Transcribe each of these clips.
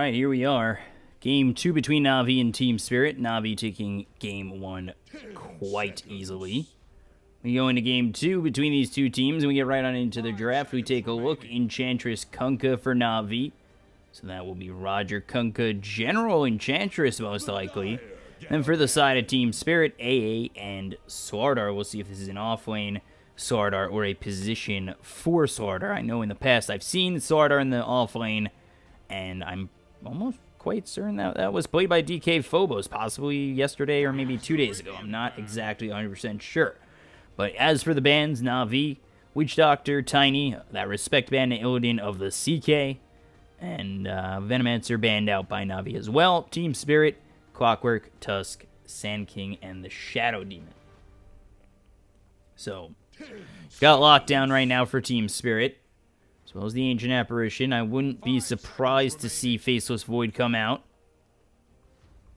Alright, here we are. Game 2 between NaVi and Team Spirit. NaVi taking Game 1 quite easily. We go into Game 2 between these two teams, and we get right on into the draft. We take a look. Enchantress Kunkka for NaVi. So that will be Roger Kunkka, General Enchantress, most likely. Then for the side of Team Spirit, AA and Swardar. We'll see if this is an offlane Swardar or a position for Swardar. I know in the past I've seen Swardar in the offlane, and I'm almost quite certain that that was played by DK Phobos, possibly yesterday or maybe 2 days ago. I'm not exactly 100% sure. But as for the bands, NaVi, Witch Doctor, Tiny, that Respect Band to Illidan of the CK, and Venomancer banned out by NaVi as well. Team Spirit, Clockwork, Tusk, Sand King, and the Shadow Demon. So, got lockdown right now for Team Spirit, as well as the Ancient Apparition. I wouldn't be surprised to see Faceless Void come out,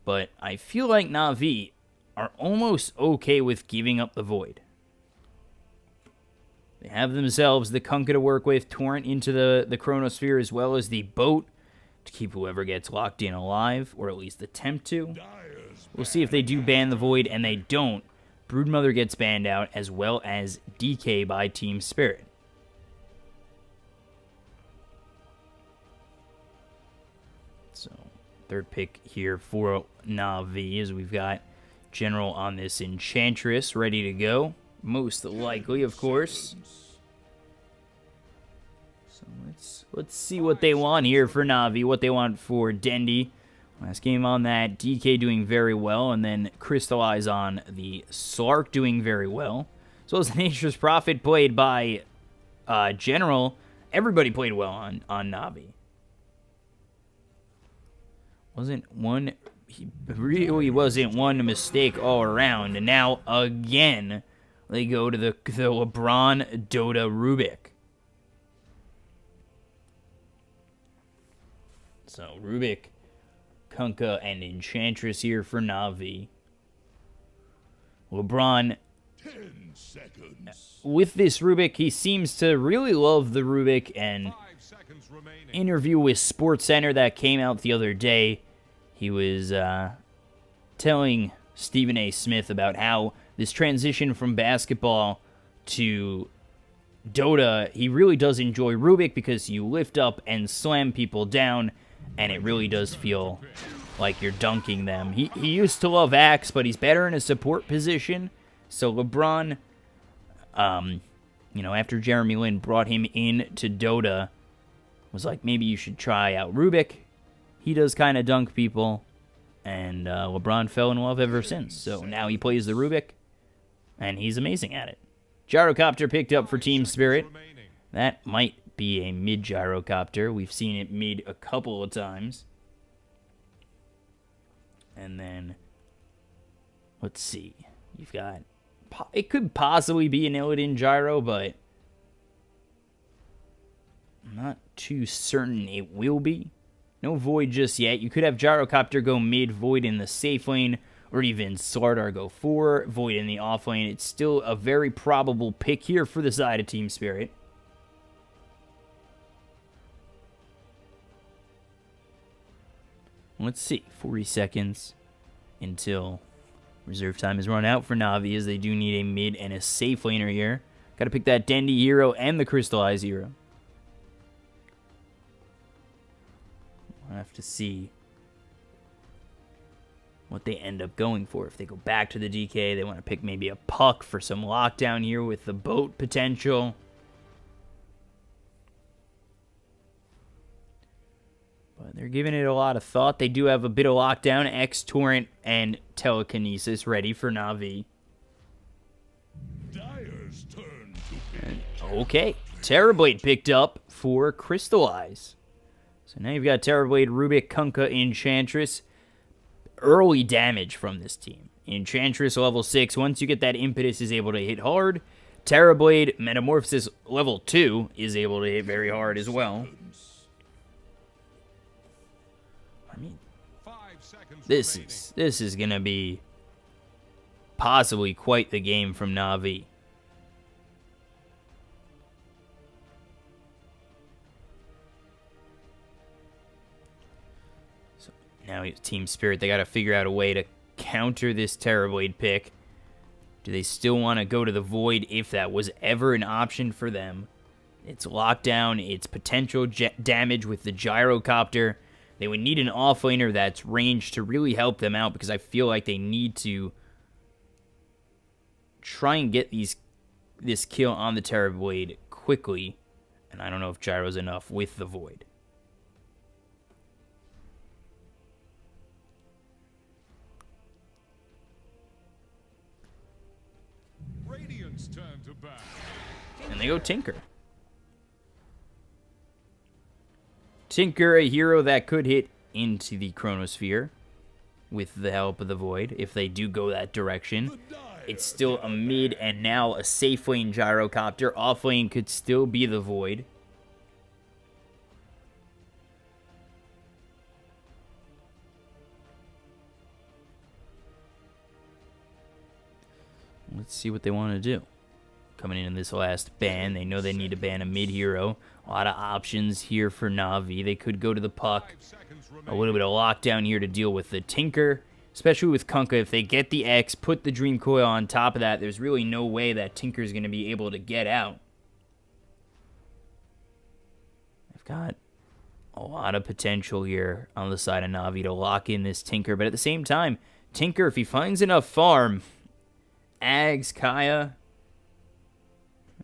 but I feel like NaVi are almost okay with giving up the Void. They have themselves the Kunkka to work with, Torrent into the Chronosphere, as well as the Boat to keep whoever gets locked in alive, or at least attempt to. We'll see if they do ban the Void, and they don't. Broodmother gets banned out, as well as DK by Team Spirit. So, third pick here for NaVi, as we've got General on this Enchantress ready to go. Most likely, of course. So let's see what they want here for NaVi, what they want for Dendi. Last game on that, DK doing very well, and then Crystallize on the Slark doing very well. So as Nature's Prophet played by General, everybody played well on NaVi. He really wasn't one mistake all around, and now again they go to the LeBron Dota Rubik. So Rubik, Kunkka, and Enchantress here for NaVi. LeBron, 10 seconds. with this Rubik, he seems to really love the Rubik, and 5 seconds remaining. interview with SportsCenter that came out the other day, he was telling Stephen A. Smith about how this transition from basketball to Dota, he really does enjoy Rubik because you lift up and slam people down, and it really does feel like you're dunking them. He used to love Axe, but he's better in a support position. So LeBron, after Jeremy Lin brought him in to Dota, was like, maybe you should try out Rubik. He does kind of dunk people, and LeBron fell in love ever since. So now he plays the Rubik, and he's amazing at it. Gyrocopter picked up for Team Spirit. That might be a mid-gyrocopter. We've seen it mid a couple of times. And then, let's see. You've got, it could possibly be an Illidan gyro, but I'm not too certain it will be. No Void just yet. You could have Gyrocopter go mid, Void in the safe lane, or even Swardar go 4, Void in the off lane. It's still a very probable pick here for the side of Team Spirit. Let's see. 40 seconds until reserve time is run out for NaVi, as they do need a mid and a safe laner here. Got to pick that Dendi hero and the Crystallize hero. We'll have to see what they end up going for. If they go back to the DK, they want to pick maybe a Puck for some lockdown here with the Boat potential. But they're giving it a lot of thought. They do have a bit of lockdown, X, Torrent, and Telekinesis ready for NaVi. Dyer's turn to pick. Okay, Terrorblade picked up for Crystallize. So now you've got Terrorblade, Rubik, Kunkka, Enchantress. Early damage from this team. Enchantress level 6. Once you get that impetus, is able to hit hard. Terrorblade, Metamorphosis level 2 is able to hit very hard as well. I mean, 5 seconds this is gonna be possibly quite the game from NaVi. Now Team Spirit, they got to figure out a way to counter this Terrorblade pick. Do they still want to go to the Void if that was ever an option for them? It's lockdown, it's potential damage with the Gyrocopter. They would need an offlaner that's ranged to really help them out, because I feel like they need to try and get this kill on the Terrorblade quickly. And I don't know if Gyro's enough with the Void. Radiant's turn to bat. And they go Tinker. Tinker, a hero that could hit into the Chronosphere with the help of the Void, if they do go that direction. It's still a mid and now a safe lane Gyrocopter. Off lane could still be the Void. Let's see what they want to do. Coming in this last ban, they know they need to ban a mid-hero. A lot of options here for NaVi. They could go to the Puck. A little bit of lockdown here to deal with the Tinker. Especially with Kunkka, if they get the X, put the Dream Coil on top of that, there's really no way that Tinker's going to be able to get out. They've got a lot of potential here on the side of NaVi to lock in this Tinker. But at the same time, Tinker, if he finds enough farm, Ags, Kaya,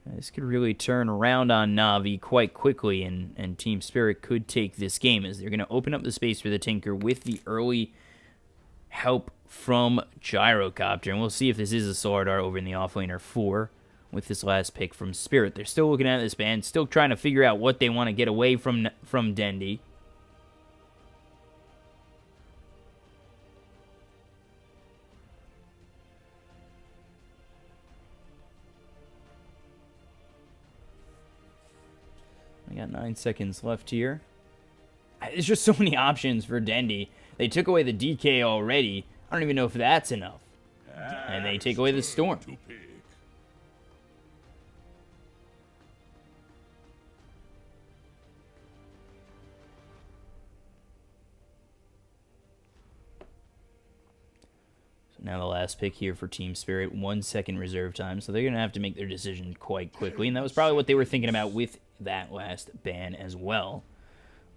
this could really turn around on NaVi quite quickly, and Team Spirit could take this game, as they're going to open up the space for the Tinker with the early help from Gyrocopter. And we'll see if this is a Solardar over in the offlaner 4 with this last pick from Spirit. They're still looking at this band, still trying to figure out what they want to get away from Dendi. I got 9 seconds left here. There's just so many options for Dendi. They took away the DK already. I don't even know if that's enough. And they take away the Storm. So now the last pick here for Team Spirit. 1 second reserve time. So they're going to have to make their decision quite quickly. And that was probably what they were thinking about with that last ban as well.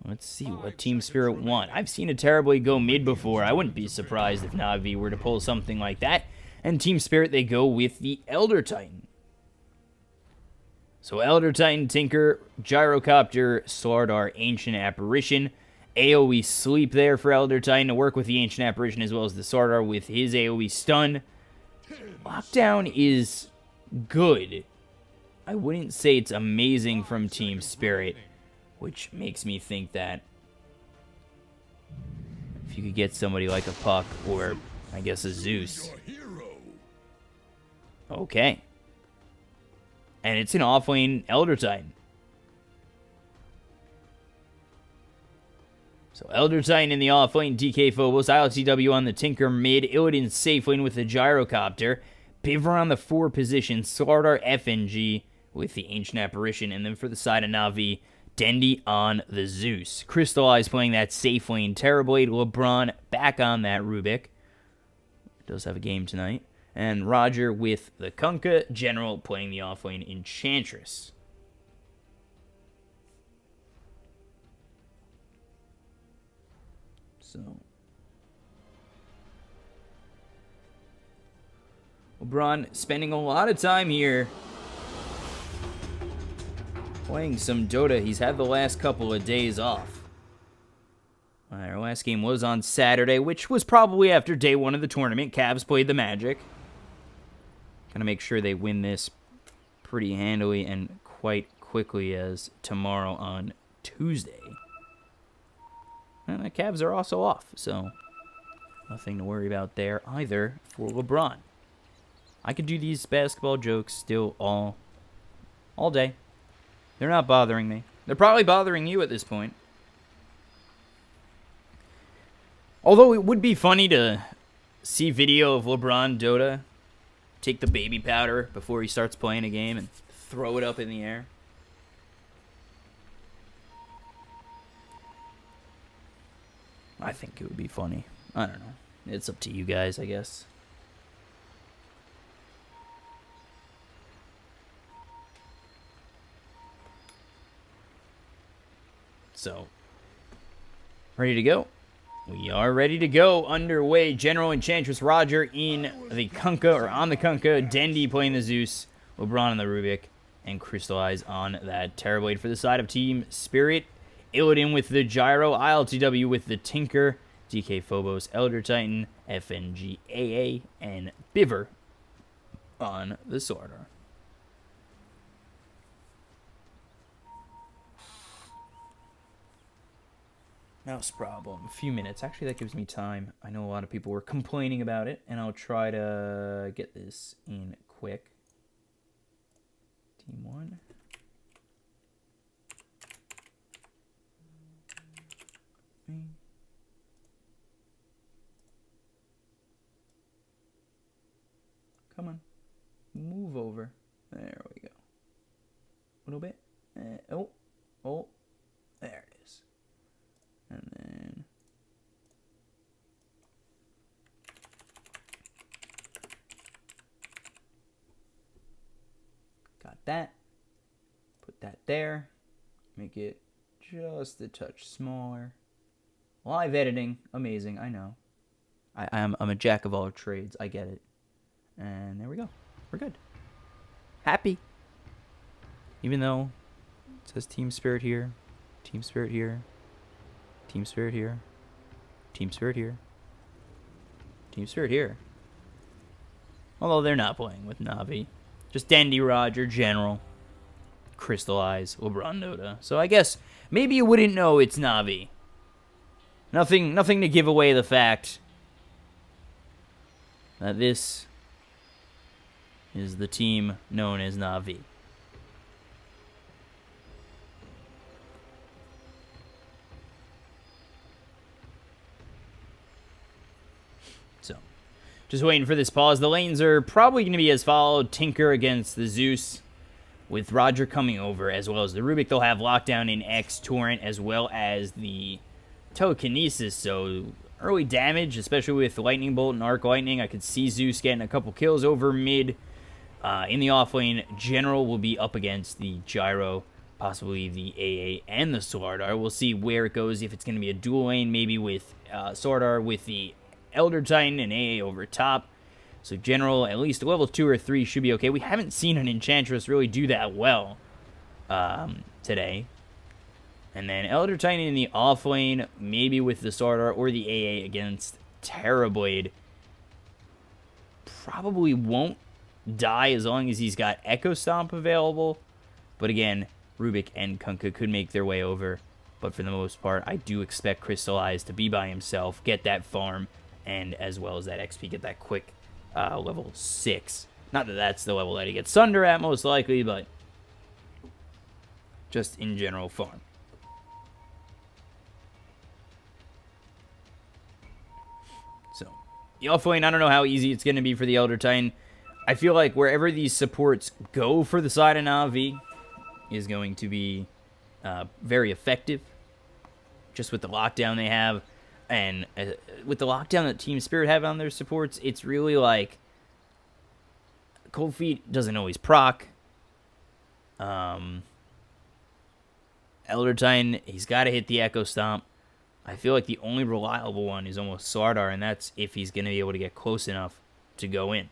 Let's see what Team Spirit want. I've seen a Terrorblade go mid before. I wouldn't be surprised if NaVi were to pull something like that. And Team Spirit, they go with the Elder Titan. So Elder Titan, Tinker, Gyrocopter, Solardar, Ancient Apparition. AoE Sleep there for Elder Titan to work with the Ancient Apparition as well as the Solardar with his AoE Stun. Lockdown is good. I wouldn't say it's amazing from Team Spirit, which makes me think that if you could get somebody like a Puck or, I guess, a Zeus. Okay. And it's an off-lane Elder Titan. So Elder Titan in the off-lane, DK Phobos, ILTW on the Tinker mid, Illidan safe lane with the Gyrocopter, Piver on the 4 position, Solardar FNG with the Ancient Apparition, and then for the side of NaVi, Dendi on the Zeus. Crystallize playing that safe lane, Terrorblade, LeBron back on that Rubik. Does have a game tonight. And Roger with the Kunkka, General playing the off-lane Enchantress. So LeBron spending a lot of time here playing some Dota. He's had the last couple of days off. Our last game was on Saturday, which was probably after day 1 of the tournament. Cavs played the Magic. Gonna make sure they win this pretty handily and quite quickly, as tomorrow on Tuesday. And the Cavs are also off, so nothing to worry about there either for LeBron. I could do these basketball jokes still all day. They're not bothering me. They're probably bothering you at this point. Although it would be funny to see video of LeBron Dota take the baby powder before he starts playing a game and throw it up in the air. I think it would be funny. I don't know. It's up to you guys, I guess. So, ready to go? We are ready to go. Underway. General Enchantress Roger in the Kunkka, or on the Kunkka. Dendy playing the Zeus. LeBron on the Rubik. And Crystallize on that Terrorblade for the side of Team Spirit. Illidan with the Gyro. ILTW with the Tinker. DK Phobos, Elder Titan, FNG AA, and Biver on the Sordar. Mouse problem. A few minutes. Actually, that gives me time. I know a lot of people were complaining about it, and I'll try to get this in quick. Team 1. Come on. Move over. There we go. A little bit. Oh. There it is. And then... got that. Put that there. Make it just a touch smaller. Live editing. Amazing. I know. I'm a jack of all trades. I get it. And there we go. We're good. Happy. Even though it says Team Spirit here, Team Spirit here, Team Spirit here, Team Spirit here, Team Spirit here. Although they're not playing with NaVi. Just Dendy, Roger, General, Crystallize, LeBron, Dota. So I guess maybe you wouldn't know it's NaVi. Nothing to give away the fact that this is the team known as NaVi. So, just waiting for this pause. The lanes are probably going to be as followed. Tinker against the Zeus, with Roger coming over, as well as the Rubik. They'll have Lockdown in X, Torrent, as well as the Telekinesis. So, early damage, especially with Lightning Bolt and Arc Lightning. I could see Zeus getting a couple kills over mid. In the offlane, General will be up against the Gyro, possibly the AA and the Sordar. We'll see where it goes, if it's going to be a dual lane, maybe with Sordar with the Elder Titan and AA over top. So General, at least level 2 or 3 should be okay. We haven't seen an Enchantress really do that well today. And then Elder Titan in the offlane, maybe with the Sordar or the AA against Terrorblade. Probably won't die as long as he's got Echo Stomp available. But again, Rubik and Kunkka could make their way over. But for the most part, I do expect Crystallize to be by himself, get that farm, and as well as that XP, get that quick level 6. Not that that's the level that he gets Sunder at, most likely, but just in general farm. So, the offlane, I don't know how easy it's going to be for the Elder Titan. I feel like wherever these supports go for the side of NaVi is going to be very effective. Just with the lockdown they have, and with the lockdown that Team Spirit have on their supports, it's really like Cold Feet doesn't always proc. Elder Titan, he's got to hit the Echo Stomp. I feel like the only reliable one is almost Sordar, and that's if he's going to be able to get close enough to go in.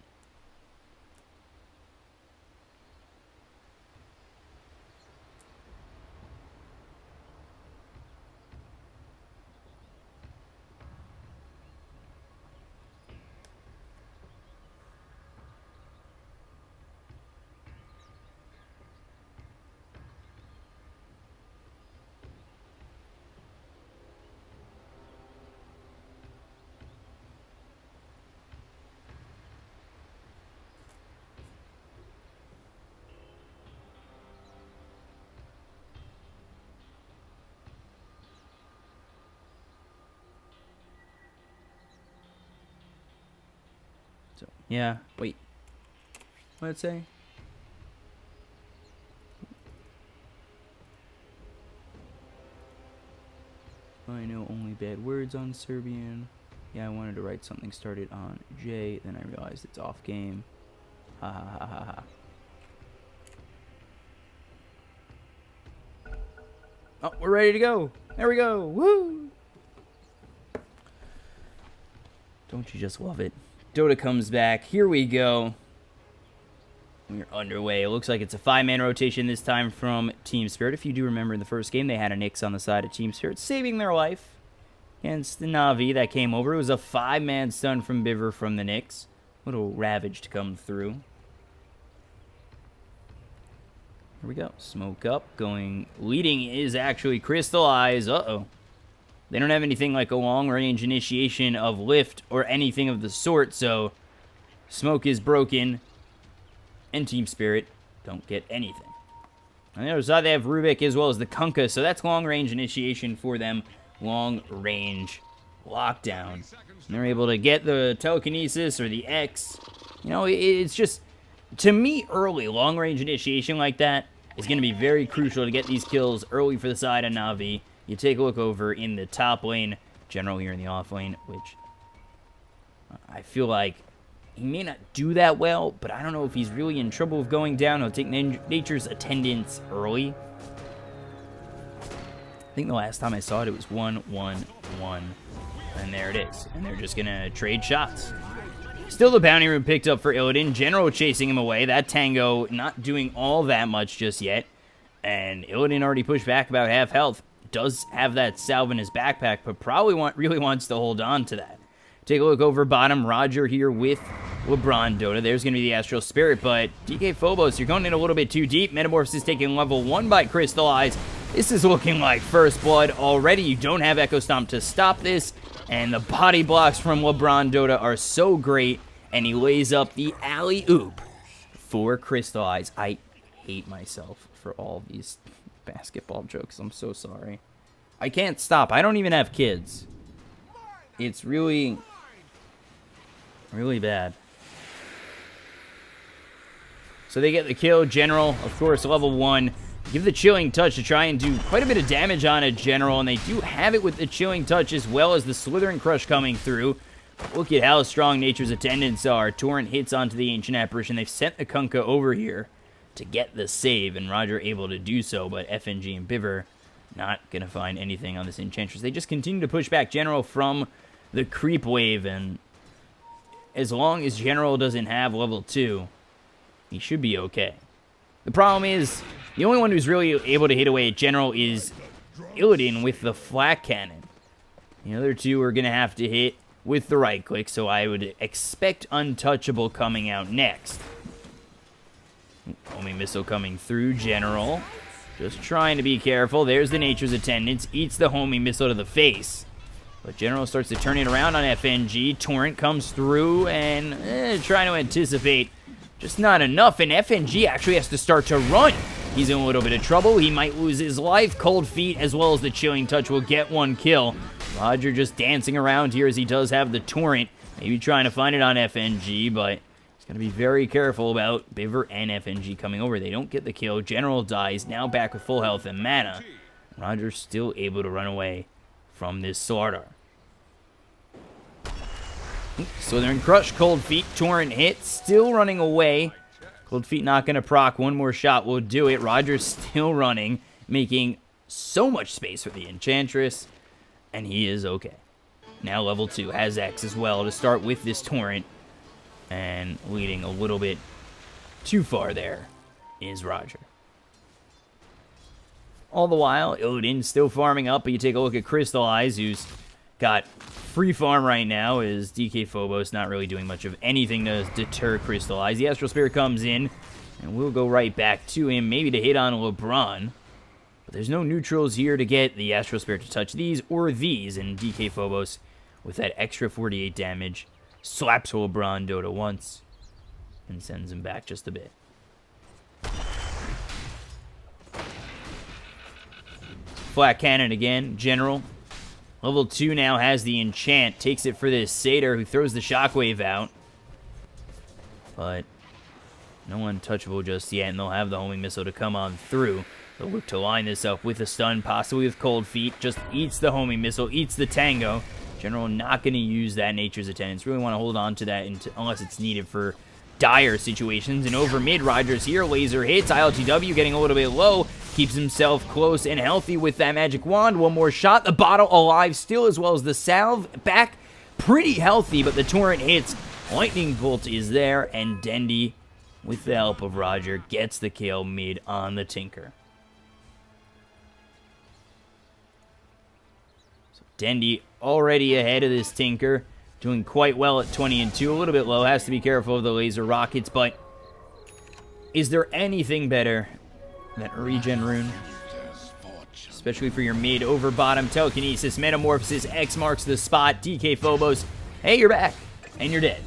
So, yeah, wait. What did it say? I know only bad words on Serbian. Yeah, I wanted to write something started on J, then I realized it's off game. Ha ha ha ha ha. Oh, we're ready to go. There we go. Woo! Don't you just love it? Dota comes back. Here we go. We're underway. It looks like it's a 5-man rotation this time from Team Spirit. If you do remember in the first game, they had a Nyx on the side of Team Spirit, saving their life against the NaVi that came over. It was a 5-man stun from Biver from the Nyx. Little Ravage to come through. Here we go. Smoke up. Leading is actually Crystallize. Uh-oh. They don't have anything like a long-range initiation of lift or anything of the sort, so smoke is broken, and Team Spirit don't get anything. On the other side, they have Rubik as well as the Kunkka, so that's long-range initiation for them. Long-range lockdown. And they're able to get the telekinesis or the X. You know, it's just, to me, early long-range initiation like that is going to be very crucial to get these kills early for the side of NaVi. You take a look over in the top lane, General here in the off lane, which I feel like he may not do that well, but I don't know if he's really in trouble of going down. He'll take Nature's attendance early. I think the last time I saw it, it was 1-1-1, and there it is. And they're just going to trade shots. Still the bounty room picked up for Illidan. General chasing him away. That Tango not doing all that much just yet. And Illidan already pushed back about half health. Does have that salve in his backpack, but probably really wants to hold on to that. Take a look over bottom. Roger here with LeBron Dota. There's going to be the Astral Spirit, but DK Phobos, you're going in a little bit too deep. Metamorphosis is taking level 1 by Crystallize. This is looking like first blood already. You don't have Echo Stomp to stop this, and the body blocks from LeBron Dota are so great, and he lays up the alley-oop for Crystallize. I hate myself for all these basketball jokes. I'm so sorry. I can't stop. I don't even have kids. It's really, really bad. So they get the kill. General, of course, level 1. Give the Chilling Touch to try and do quite a bit of damage on a General, and they do have it with the Chilling Touch as well as the Slithering Crush coming through. Look at how strong Nature's attendants are. Torrent hits onto the Ancient Apparition. They've sent the Kunkka over here to get the save, and Roger able to do so, but FNG and Biver not going to find anything on this Enchantress. They just continue to push back General from the creep wave, and as long as General doesn't have level 2, he should be okay. The problem is, the only one who's really able to hit away at General is Illidan with the Flak Cannon. The other two are going to have to hit with the right click, so I would expect Untouchable coming out next. Homing Missile coming through. General just trying to be careful. There's the Nature's Attendants. Eats the Homing Missile to the face. But General starts to turn it around on FNG. Torrent comes through and trying to anticipate. Just not enough. And FNG actually has to start to run. He's in a little bit of trouble. He might lose his life. Cold Feet as well as the Chilling Touch will get one kill. Roger just dancing around here as he does have the Torrent. Maybe trying to find it on FNG, but got to be very careful about Biver and FNG coming over. They don't get the kill. General dies, now back with full health and mana. Roger's still able to run away from this Slardar. Slithering Crush, Cold Feet, Torrent hit, still running away. Cold Feet not going to proc. One more shot will do it. Roger's still running, making so much space for the Enchantress, and he is okay. Now level 2, has X as well to start with this Torrent. And leading a little bit too far there is Roger. All the while, Illidan still farming up, but you take a look at Crystallize, who's got free farm right now, is DK Phobos not really doing much of anything to deter Crystallize. The Astral Spirit comes in, and we'll go right back to him, maybe to hit on LeBron. But there's no neutrals here to get the Astral Spirit to touch these or these, and DK Phobos, with that extra 48 damage, slaps LeBron Dota once and sends him back just a bit. Flat Cannon again. General. Level 2 now has the enchant. Takes it for this Satyr who throws the shockwave out. But no untouchable just yet, and they'll have the homing missile to come on through. They'll look to line this up with a stun, possibly with cold feet. Just eats the homing missile, eats the tango. General not going to use that Nature's Attendance. Really want to hold on to that unless it's needed for dire situations. And over mid, Roger's here. Laser hits. ILTW getting a little bit low. Keeps himself close and healthy with that magic wand. One more shot. The bottle alive still, as well as the salve. Back pretty healthy, but the torrent hits. Lightning bolt is there, and Dendy, with the help of Roger, gets the kill mid on the Tinker. So Dendy already ahead of this Tinker, doing quite well at 20 and 2. A little bit low, has to be careful of the laser rockets, but is there anything better than a regen rune? Especially for your mid over bottom. Telekinesis, Metamorphosis, X marks the spot. DK Phobos, hey, you're back, and you're dead.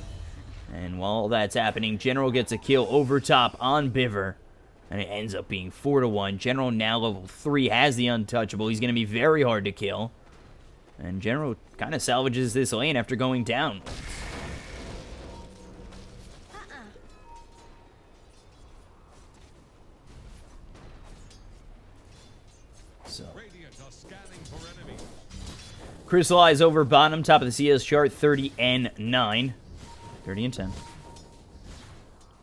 And while that's happening, General gets a kill over top on Biver, and it ends up being 4-1. General now level 3, has the untouchable. He's going to be very hard to kill. And General kind of salvages this lane after going down. So, Crystallize over bottom, top of the CS chart, 30 and 9. 30 and 10.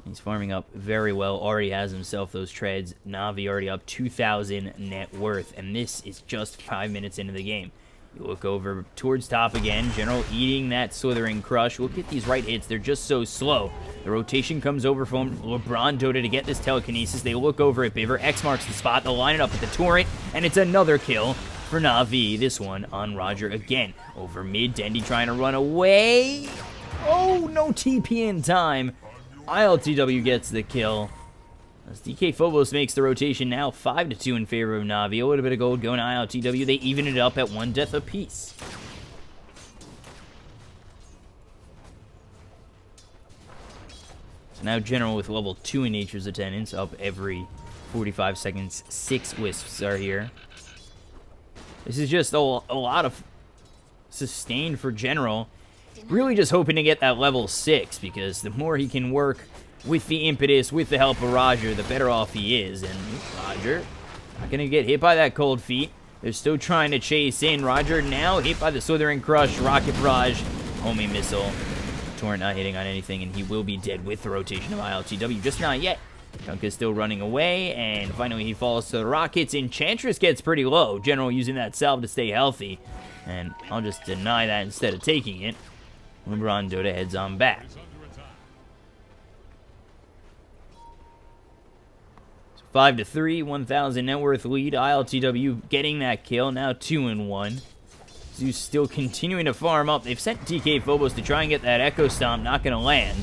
He's farming up very well. Already has himself those treads. NaVi already up 2,000 net worth. And this is just 5 minutes into the game. You look over towards top again. General eating that Slithering Crush. Look at these right hits. They're just so slow. The rotation comes over from LeBron Dota to get this telekinesis. They look over at Biver. X marks the spot. They'll line it up with the torrent. And it's another kill for NaVi. This one on Roger again. Over mid. Dendy trying to run away. Oh, no TP in time. ILTW gets the kill. As DK Phobos makes the rotation now 5-2 in favor of NaVi. A little bit of gold going to ILTW. They even it up at 1 death apiece. So now General with level 2 in Nature's Attendance, up every 45 seconds. 6 Wisps are here. This is just a lot of sustain for General. Really just hoping to get that level 6, because the more he can work with the impetus, with the help of Roger, the better off he is. And Roger not going to get hit by that cold feet. They're still trying to chase in. Roger now hit by the Slithering Crush, Rocket Barrage, homing missile. Torrent not hitting on anything, and he will be dead with the rotation of ILTW. Just not yet. Kunk is still running away, and finally he falls to the rockets. Enchantress gets pretty low. General using that salve to stay healthy, and I'll just deny that instead of taking it. LeBron Dota heads on back. 5-3, 1,000 net worth lead. ILTW getting that kill, now 2-1. Zeus still continuing to farm up. They've sent DK Phobos to try and get that Echo Stomp, not going to land.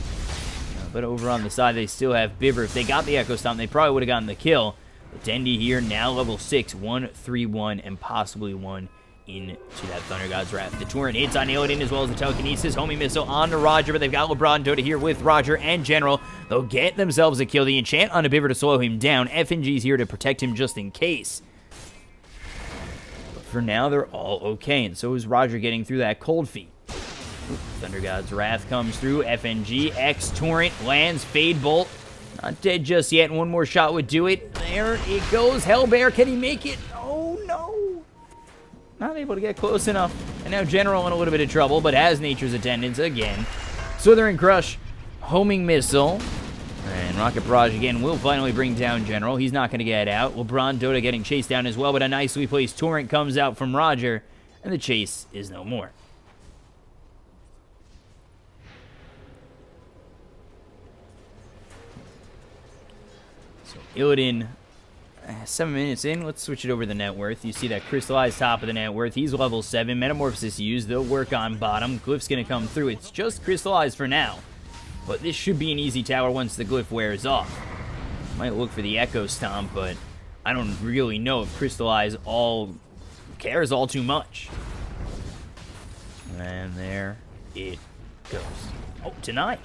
But over on the side, they still have Biver. If they got the Echo Stomp, they probably would have gotten the kill. But Dendy here, now level 6, 1-3-1, and possibly 1 into that Thunder God's Wrath. The Torrent hits on Illidan as well as the Telekinesis. Homing Missile on to Roger, but they've got LeBron Dota here with Roger and General. They'll get themselves a kill. The enchant on a Biver to slow him down. FNG's here to protect him just in case. But for now, they're all okay, and so is Roger getting through that cold feet. Thunder God's Wrath comes through. FNG, X Torrent lands, Fade Bolt. Not dead just yet. One more shot would do it. There it goes. Hellbear, can he make it? Oh, no. Not able to get close enough. And now General in a little bit of trouble, but has Nature's Attendance again. Slithering Crush, homing missile. And Rocket Barrage again will finally bring down General. He's not going to get out. LeBron Dota getting chased down as well, but a nicely placed Torrent comes out from Roger, and the chase is no more. So Illidan, 7 minutes in, let's switch it over to the net worth. You see that crystallized top of the net worth. He's level 7. Metamorphosis used. They'll work on bottom. Glyph's going to come through. It's just crystallized for now. But this should be an easy tower once the glyph wears off. Might look for the Echo Stomp, but I don't really know if crystallize cares all too much. And there it goes. Oh, denied.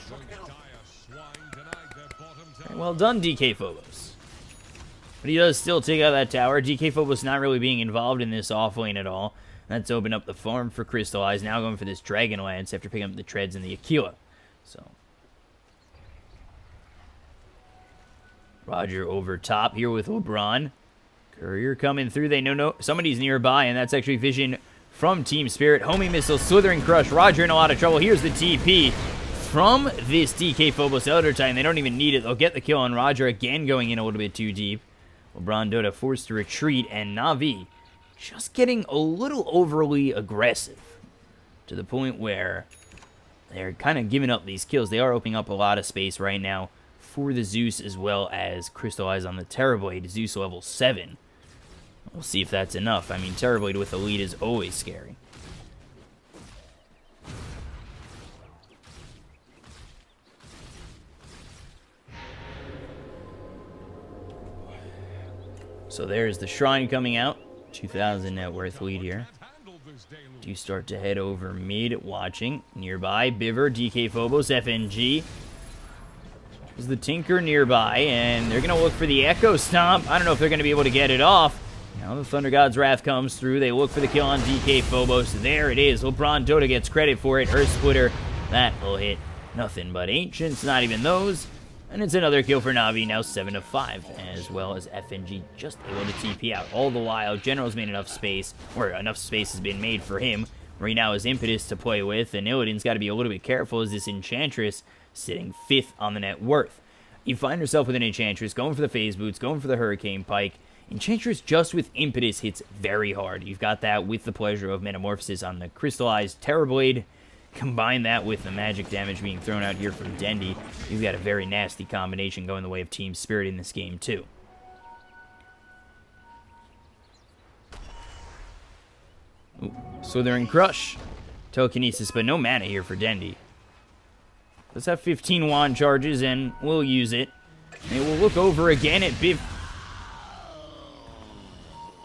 Very well done, DK Phobos. But he does still take out that tower. DK Phobos not really being involved in this off lane at all. That's opened up the farm for Crystallize. Now going for this Dragon Lance after picking up the Treads and the Aquila. So Roger over top here with LeBron. Courier coming through. They know somebody's nearby, and that's actually Vision from Team Spirit. Homing missile, Slithering Crush. Roger in a lot of trouble. Here's the TP from this DK Phobos Elder Titan. They don't even need it. They'll get the kill on Roger, again going in a little bit too deep. LeBron Dota forced to retreat, and NaVi just getting a little overly aggressive to the point where they're kind of giving up these kills. They are opening up a lot of space right now for the Zeus as well as Crystallize on the Terrorblade. Zeus level 7. We'll see if that's enough. I mean, Terrorblade with the lead is always scary. So there's the Shrine coming out. 2,000 net worth lead here. Do start to head over mid, watching. Nearby, Biver, DK Phobos, FNG. There's the Tinker nearby, and they're going to look for the Echo Stomp. I don't know if they're going to be able to get it off. Now the Thunder God's Wrath comes through. They look for the kill on DK Phobos. There it is. LeBron Dota gets credit for it. Earth Splitter, that will hit nothing but Ancients, not even those. And it's another kill for NaVi, now 7-5, as well as FNG just able to TP out. All the while, General's made enough space, or enough space has been made for him. Right now is Impetus to play with, and Illidan's got to be a little bit careful as this Enchantress sitting 5th on the net worth. You find yourself with an Enchantress, going for the Phase Boots, going for the Hurricane Pike. Enchantress just with Impetus hits very hard. You've got that with the pleasure of Metamorphosis on the Crystallized Terrorblade. Combine that with the magic damage being thrown out here from Dendy. You've got a very nasty combination going the way of Team Spirit in this game, too. Ooh, Slithering Crush. Telekinesis, but no mana here for Dendy. Let's have 15 wand charges, and we'll use it. And we'll look over again at Biv.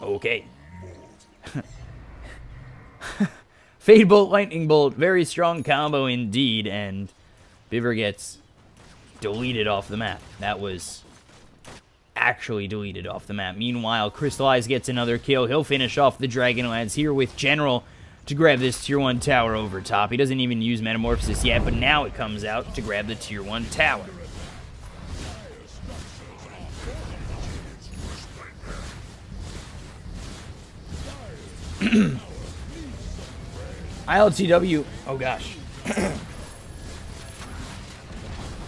Okay. Fade Bolt, Lightning Bolt, very strong combo indeed, and Biver gets deleted off the map. That was actually deleted off the map. Meanwhile, Crystallize gets another kill. He'll finish off the Dragonlance here with General to grab this Tier 1 tower over top. He doesn't even use Metamorphosis yet, but now it comes out to grab the Tier 1 tower. ILTW, oh gosh.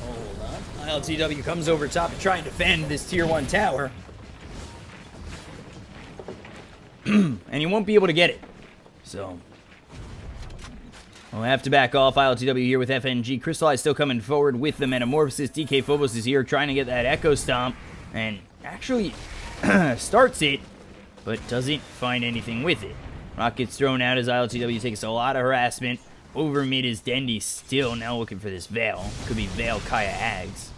Hold on. ILTW comes over top to try and defend this Tier 1 tower. And he won't be able to get it. So, we'll have to back off. ILTW here with FNG. Crystallize still coming forward with the Metamorphosis. DK Phobos is here trying to get that Echo Stomp. And actually starts it, but doesn't find anything with it. Rock gets thrown out as ILTW takes a lot of harassment. Over mid is Dendy still now looking for this Veil. Could be Veil Kaya Ags.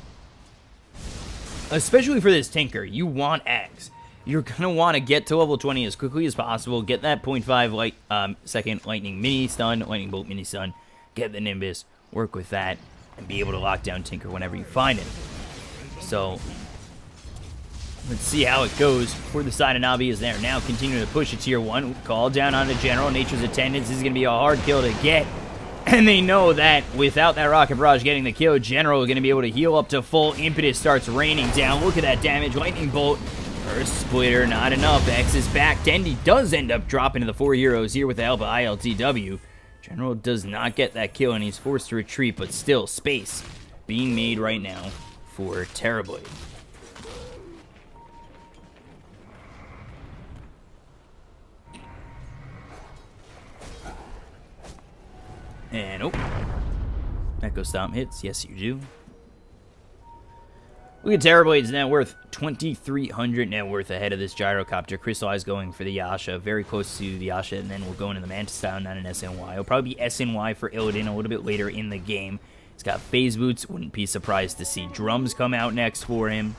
Especially for this Tinker, you want Ags. You're going to want to get to level 20 as quickly as possible. Get that 0.5 second Lightning Mini Stun, Lightning Bolt Mini Stun. Get the Nimbus, work with that, and be able to lock down Tinker whenever you find it. So, let's see how it goes for the side of NaVi as they're now continuing to push a Tier 1. Call down on the General. Nature's Attendance is going to be a hard kill to get. And they know that without that Rocket Barrage getting the kill, General is going to be able to heal up to full. Impetus starts raining down. Look at that damage. Lightning Bolt. Earth Splitter, not enough. X is back. Dendy does end up dropping to the 4 heroes here with the help of ILTW. General does not get that kill, and he's forced to retreat, but still space being made right now for Terrorblade. And, oh, Echo Stomp hits. Yes, you do. Look at Terrorblade's net worth. 2,300 net worth ahead of this Gyrocopter. Crystallize going for the Yasha. Very close to the Yasha, and then we'll go into the Mantis style, not an SNY. It'll probably be SNY for Illidan a little bit later in the game. He's got Phase Boots. Wouldn't be surprised to see Drums come out next for him.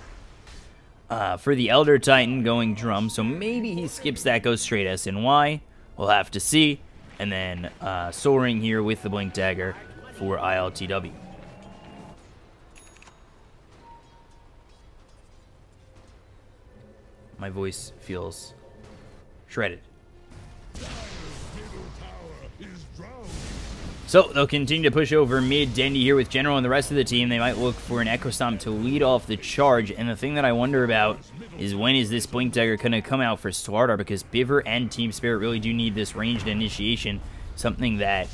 For the Elder Titan, going Drum. So maybe he skips that, goes straight SNY. We'll have to see. And then Soaring here with the Blink Dagger for ILTW. My voice feels shredded. So they'll continue to push over mid. Dendy here with General and the rest of the team. They might look for an Echo Stomp to lead off the charge. And the thing that I wonder about is when is this Blink Dagger going to come out for Slardar, because Biver and Team Spirit really do need this ranged initiation, something that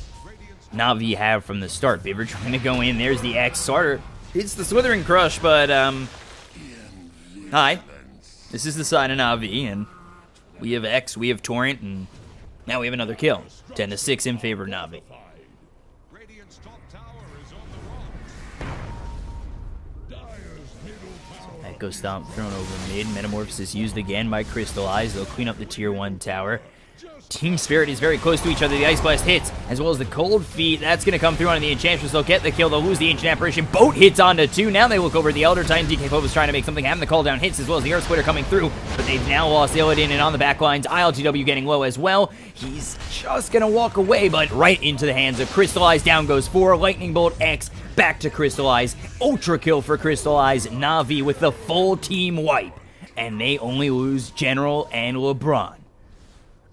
NaVi have from the start. Biver trying to go in. There's the X. Slardar hits the Slithering Crush, but hi. This is the side of NaVi, and we have X, we have Torrent, and now we have another kill. 10-6 in favor of NaVi. Echo Stomp thrown over mid. Metamorphosis used again by Crystallize. They'll clean up the tier 1 tower. Team Spirit is very close to each other. The Ice Blast hits, as well as the Cold Feet. That's going to come through on the Enchantress. They'll get the kill. They'll lose the Ancient Apparition. Boat hits onto 2. Now they look over at the Elder Titan. DK Phobos trying to make something happen. The call down hits, as well as the Earth Splitter coming through. But they've now lost Illidan, and on the back lines, ILTW getting low as well. He's just going to walk away, but right into the hands of Crystallize. Down goes 4. Lightning Bolt X. Back to Crystallize. Ultra kill for Crystallize. NaVi with the full team wipe. And they only lose General and LeBron.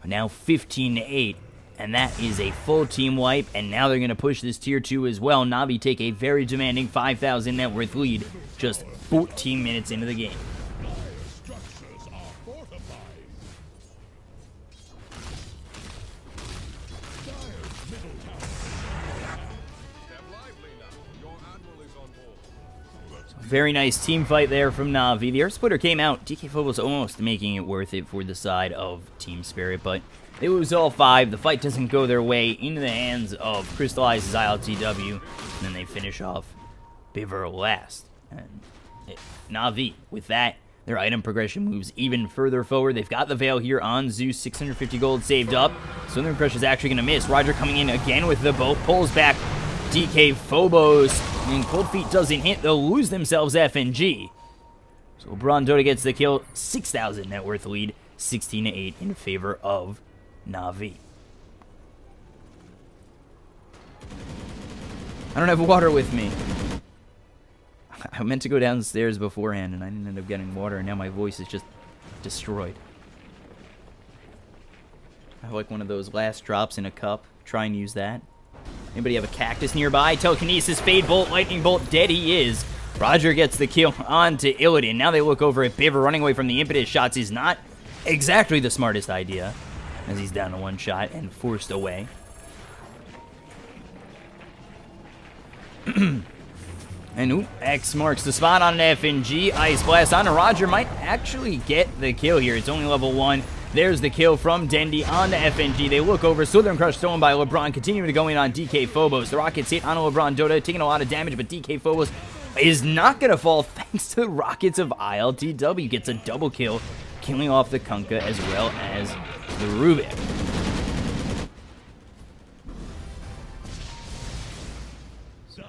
Now 15-8, and that is a full team wipe, and now they're going to push this tier 2 as well. NaVi take a very demanding 5,000 net worth lead just 14 minutes into the game. Very nice team fight there from NaVi. The Earth Splitter came out. DK Phobos almost making it worth it for the side of Team Spirit, but they lose all 5. The fight doesn't go their way into the hands of Crystallized ILTW, and then they finish off Biver last. And NaVi, with that, their item progression moves even further forward. They've got the Veil here on Zeus, 650 gold saved up. Southern Crush is actually going to miss. Roger coming in again with the boat, pulls back DK Phobos, and Cold Feet doesn't hit. They'll lose themselves FNG. So LeBron Dota gets the kill. 6,000 net worth lead. 16-8 in favor of NaVi. I don't have water with me. I meant to go downstairs beforehand, and I didn't end up getting water, and now my voice is just destroyed. I have like one of those last drops in a cup. Try and use that. Anybody have a cactus nearby? Telekinesis, Fade Bolt, Lightning Bolt, dead he is. Roger gets the kill onto Illidan. Now they look over at Biver. Running away from the Impetus shots is not exactly the smartest idea, as he's down to 1 shot and forced away. And X marks the spot on an FNG. Ice Blast on, and Roger might actually get the kill here. It's only level 1. There's the kill from Dendy on the FNG. They look over. Southern Crush stolen by LeBron. Continuing to go in on DK Phobos. The Rockets hit on LeBron Dota, taking a lot of damage, but DK Phobos is not going to fall thanks to the Rockets of ILTW. Gets a double kill, killing off the Kunkka as well as the Rubik.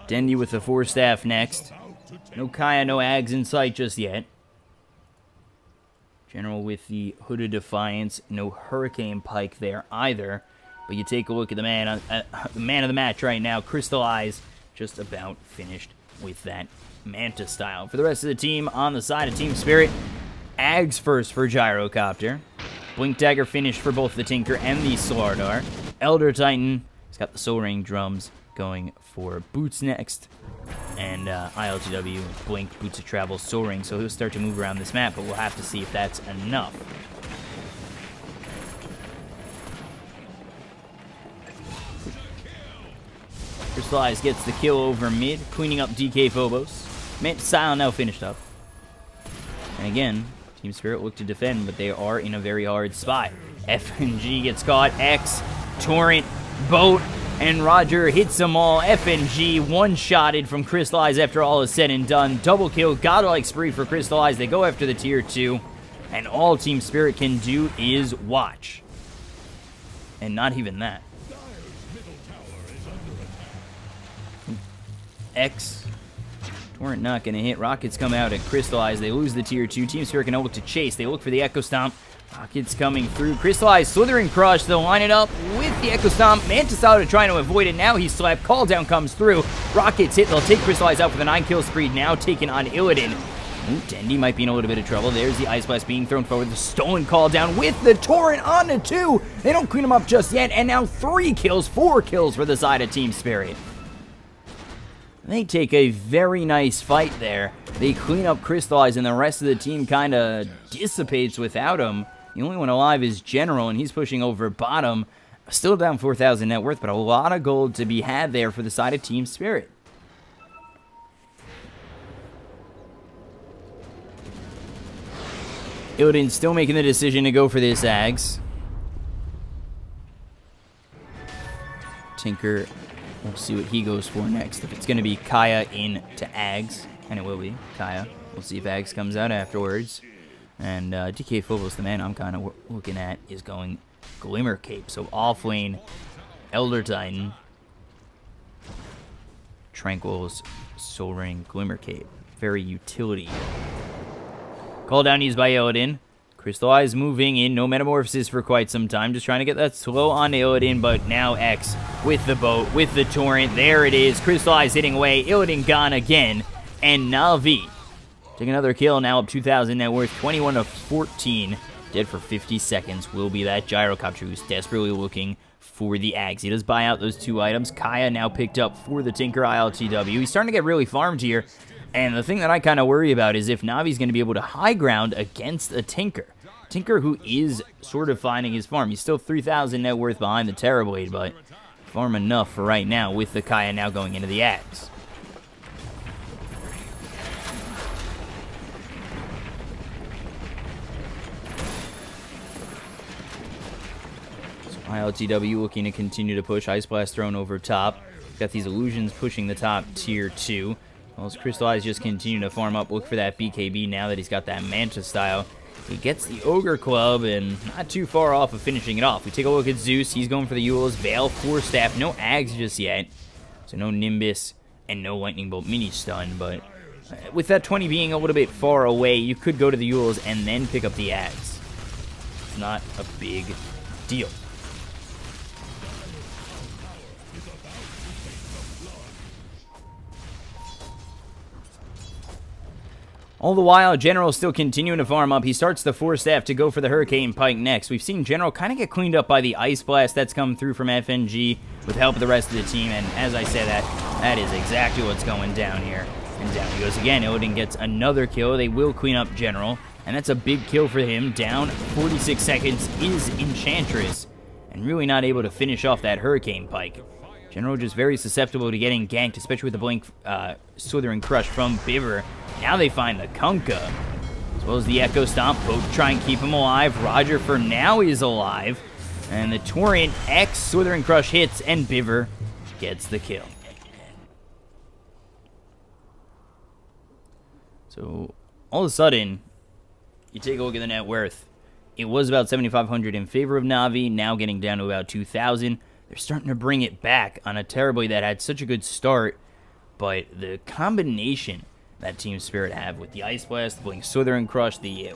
Dendy with the 4 staff next. No Kaya, no Ags in sight just yet. General with the Hooded Defiance. No Hurricane Pike there either. But you take a look at the man of the match right now. Crystallize just about finished with that Manta style. For the rest of the team on the side of Team Spirit, Ags first for Gyrocopter. Blink Dagger finished for both the Tinker and the Slardar. Elder Titan has got the Soul Ring drums going for Boots next. And ILTW, Blink, Boots of Travel, Soul Ring, so he'll start to move around this map, but we'll have to see if that's enough. Crystallize gets the kill over mid, cleaning up DK Phobos. Manta Style now finished up. And again, Team Spirit look to defend, but they are in a very hard spot. FNG gets caught, X, Torrent, Boat, and Roger hits them all. FNG one-shotted from Crystallize after all is said and done. Double kill, godlike spree for Crystallize. They go after the tier 2, and all Team Spirit can do is watch. And not even that. X. Torrent not going to hit. Rockets come out and Crystallize. They lose the tier 2. Team Spirit can now look to chase. They look for the Echo Stomp. Rockets coming through. Crystallize, Slithering Crush. They'll line it up with the Echo Stomp. Manta Style trying to avoid it. Now he's slapped. Call down comes through. Rockets hit. They'll take Crystallize out for the 9-kill spree. Now taken on Illidan. Ooh, Dendy might be in a little bit of trouble. There's the Ice Blast being thrown forward. The stolen call down with the Torrent on the 2. They don't clean him up just yet. And now 3 kills, 4 kills for the side of Team Spirit. They take a very nice fight there. They clean up Crystallize, and the rest of the team kind of dissipates without him. The only one alive is General, and he's pushing over bottom. Still down 4,000 net worth, but a lot of gold to be had there for the side of Team Spirit. Illidan still making the decision to go for this Ags. Tinker, we'll see what he goes for next. If it's going to be Kaya into Ags, and it will be Kaya. We'll see if Ags comes out afterwards. And DK Phobos, the man I'm kind of looking at, is going Glimmer Cape. So offlane, Elder Titan, Tranquil's Soul Ring, Glimmer Cape. Very utility. Call down used by Illidan. Crystallize moving in, no metamorphosis for quite some time. Just trying to get that slow on Illidan, but now X with the boat, with the Torrent. There it is. Crystallize hitting away. Illidan gone again. And NaVi take another kill, now up 2,000 net worth, 21 to 14. Dead for 50 seconds will be that Gyrocopter who's desperately looking for the Ags. He does buy out those 2 items. Kaya now picked up for the Tinker ILTW. He's starting to get really farmed here. And the thing that I kind of worry about is if Navi's going to be able to high ground against a Tinker. Tinker who is sort of finding his farm. He's still 3,000 net worth behind the Terrorblade, but farm enough for right now with the Kaya now going into the Ags. ILTW looking to continue to push. Ice Blast thrown over top. Got these illusions pushing the top tier 2. Well, as Crystallize just continue to farm up, look for that BKB now that he's got that Manta style. He gets the Ogre Club and not too far off of finishing it off. We take a look at Zeus. He's going for the Eul's Veil, 4 staff. No Ags just yet. So no Nimbus and no Lightning Bolt mini stun. But with that 20 being a little bit far away, you could go to the Eul's and then pick up the Ags. It's not a big deal. All the while, General still continuing to farm up. He starts the 4-staff to go for the Hurricane Pike next. We've seen General kind of get cleaned up by the Ice Blast that's come through from FNG with help of the rest of the team. And as I said, that is exactly what's going down here. And down he goes again. Illidan gets another kill. They will clean up General. And that's a big kill for him. Down 46 seconds is Enchantress. And really not able to finish off that Hurricane Pike. General just very susceptible to getting ganked, especially with the Blink Slithering Crush from Biver. Now they find the Kunkka, as well as the Echo Stomp, both try and keep him alive. Roger for now is alive, and the Torrent X Slithering Crush hits, and Biver gets the kill. So, all of a sudden, you take a look at the net worth. It was about 7,500 in favor of NaVi, now getting down to about 2,000. They're starting to bring it back on a Terrorblade that had such a good start, but the combination that Team Spirit have with the Ice Blast, the Blink Slithering Crush, the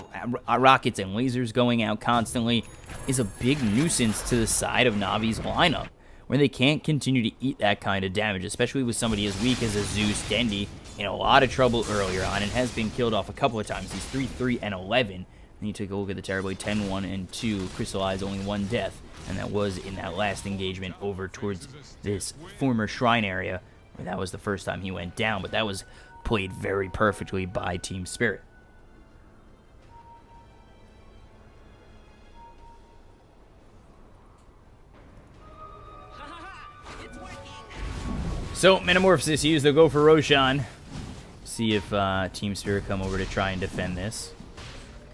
rockets and lasers going out constantly is a big nuisance to the side of Navi's lineup, where they can't continue to eat that kind of damage, especially with somebody as weak as a Zeus. Dendy in a lot of trouble earlier on and has been killed off a couple of times. He's 3-3 and 11. And you take a look at the Terrorblade, 10-1 and 2. Crystallize only 1 death, and that was in that last engagement over towards this former shrine area, where that was the first time he went down, but that was played very perfectly by Team Spirit. So, Metamorphosis used, they'll go for Roshan. See if Team Spirit come over to try and defend this.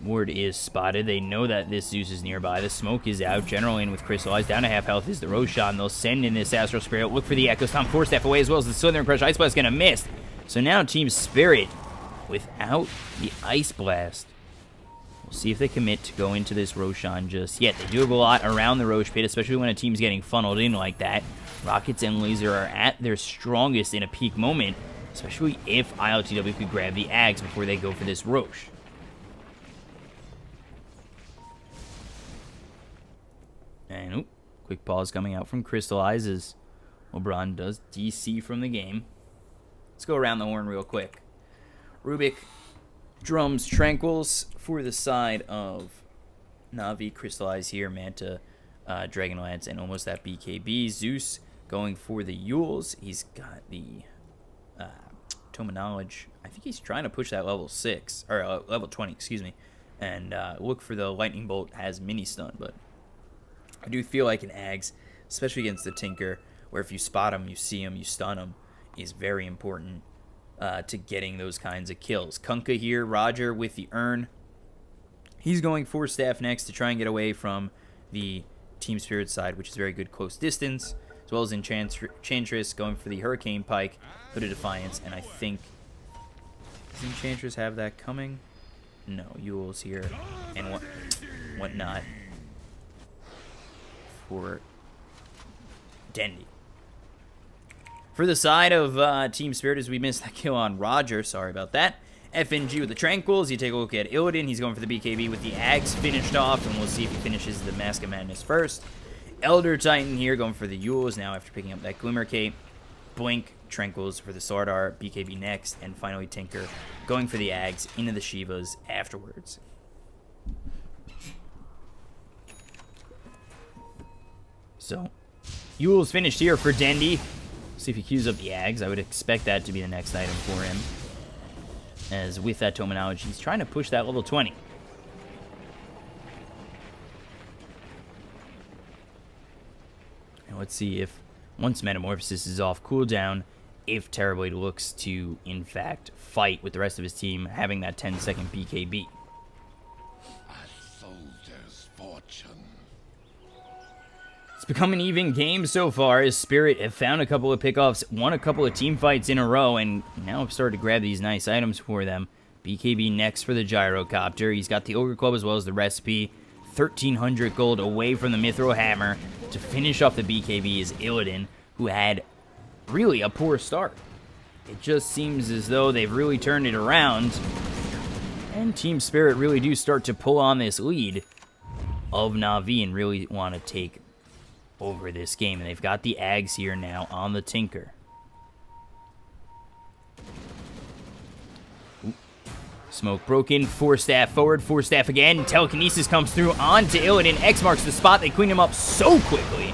Ward is spotted. They know that this Zeus is nearby. The smoke is out. General in with Crystallize. Down to half health is the Roshan. They'll send in this Astral Spirit. Look for the Echo Stomp. 4-staff away, as well as the Slithering Crush. Ice Blast gonna miss. So now Team Spirit, without the Ice Blast, we'll see if they commit to go into this Roshan just yet. They do have a lot around the Rosh Pit, especially when a team's getting funneled in like that. Rockets and Laser are at their strongest in a peak moment, especially if ILTW could grab the Ags before they go for this Rosh. And, quick pause coming out from Crystallize as LeBron does DC from the game. Let's go around the horn real quick. Rubik Drums, Tranquils for the side of Navi, Crystallize here, Manta, Dragonlance, and almost that BKB. Zeus going for the Yules. He's got the Tome of Knowledge. I think he's trying to push that level 6, or level 20, excuse me. And look for the Lightning Bolt has mini stun, but I do feel like an Ags, especially against the Tinker, where if you spot him, you see him, you stun him, is very important to getting those kinds of kills. Kunkka here, Roger with the Urn. He's going for Staff next to try and get away from the Team Spirit side, which is very good close distance, as well as Enchantress going for the Hurricane Pike, Hood of Defiance, and I think, does Enchantress have that coming? No, Yule's here, and whatnot for Dendy. For the side of Team Spirit, as we missed that kill on Roger, sorry about that. FNG with the Tranquils. You take a look at Illidan. He's going for the BKB with the Axe finished off, and we'll see if he finishes the Mask of Madness first. Elder Titan here going for the Yules now after picking up that Glimmer Cape. Blink, Tranquils for the Sardar, BKB next, and finally Tinker going for the Ags into the Shivas afterwards. So, Yule's finished here for Dendy. See if he queues up the Ags. I would expect that to be the next item for him. As with that Tome of Knowledge, he's trying to push that level 20. And let's see if, once Metamorphosis is off cooldown, if Terrorblade looks to, in fact, fight with the rest of his team, having that 10-second BKB. A soldier's fortune. It's become an even game so far, as Spirit have found a couple of pickoffs, won a couple of team fights in a row, and now have started to grab these nice items for them. BKB next for the Gyrocopter. He's got the Ogre Club as well as the Recipe. 1,300 gold away from the Mithril Hammer. To finish off the BKB is Illidan, who had really a poor start. It just seems as though they've really turned it around, and Team Spirit really do start to pull on this lead of Na'Vi and really want to take over this game. And they've got the Ags here now on the Tinker. Ooh. Smoke broken, 4-staff forward, 4-staff again. Telekinesis comes through onto Illidan. X marks the spot. They clean him up so quickly.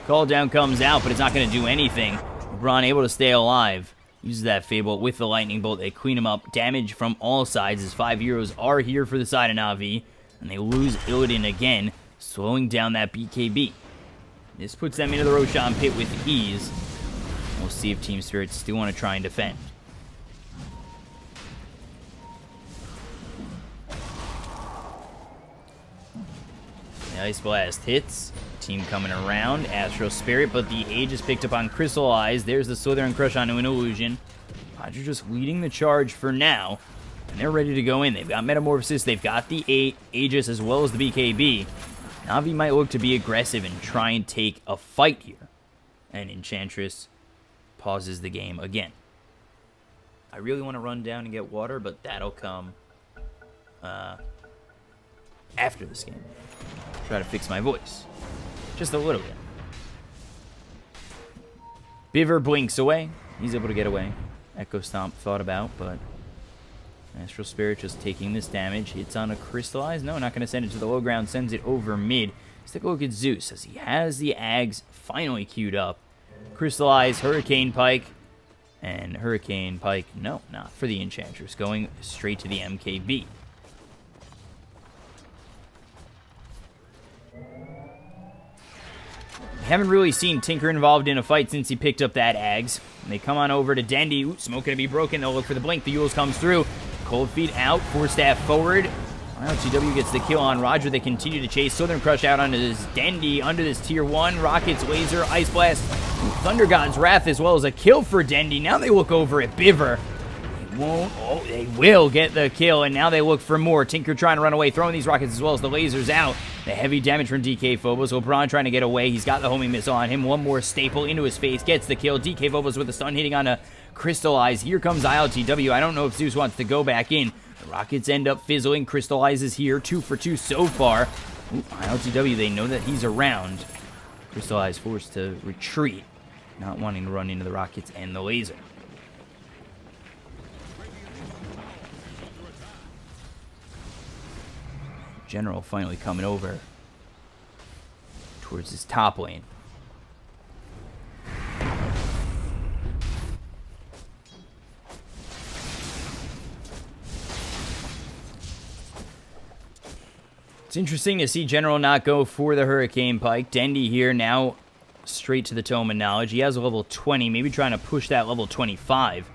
Call down comes out, but it's not going to do anything. LeBron able to stay alive. Uses that Fable with the Lightning Bolt. They clean him up. Damage from all sides as 5 heroes are here for the side of Na'Vi. And they lose Illidan again, slowing down that BKB. This puts them into the Roshan pit with ease. We'll see if Team Spirit still want to try and defend. The Ice Blast hits. Team coming around. Astral Spirit, but the Age is picked up on Crystallize. There's the Slithering Crush onto an Illusion. Roger just leading the charge for now. And they're ready to go in. They've got Metamorphosis. They've got the Aegis as well as the BKB. Na'Vi might look to be aggressive and try and take a fight here. And Enchantress pauses the game again. I really want to run down and get water, but that'll come after this game. Try to fix my voice. Just a little bit. Biver blinks away. He's able to get away. Echo Stomp thought about, but Astral Spirit just taking this damage. Hits on a Crystallize. No, not going to send it to the low ground. Sends it over mid. Let's take a look at Zeus as he has the Ags finally queued up. Crystallize, Hurricane Pike. And Hurricane Pike, no, not for the Enchantress. Going straight to the MKB. Haven't really seen Tinker involved in a fight since he picked up that Ags. And they come on over to Dendy. Ooh, smoke going to be broken. They'll look for the blink. The Yules comes through. Cold Feet out. 4-staff forward. TW gets the kill on Roger. They continue to chase. Southern Crush out onto this Dendy. Under this tier 1. Rockets, Laser, Ice Blast. Thunder God's Wrath as well as a kill for Dendy. Now they look over at Biver. They will get the kill, and now they look for more. Tinker trying to run away, throwing these rockets as well as the lasers out. The heavy damage from DK Phobos. LeBron trying to get away. He's got the homing missile on him. One more staple into his face. Gets the kill. DK Phobos with the stun hitting on a Crystallize. Here comes ILTW. I don't know if Zeus wants to go back in. The rockets end up fizzling. Crystallize is here. 2 for 2 so far. Ooh, ILTW, they know that he's around. Crystallize forced to retreat. Not wanting to run into the rockets and the laser. General finally coming over towards his top lane. It's interesting to see General not go for the Hurricane Pike. Dendy here now straight to the Tome of Knowledge. He has a level 20, maybe trying to push that level 25.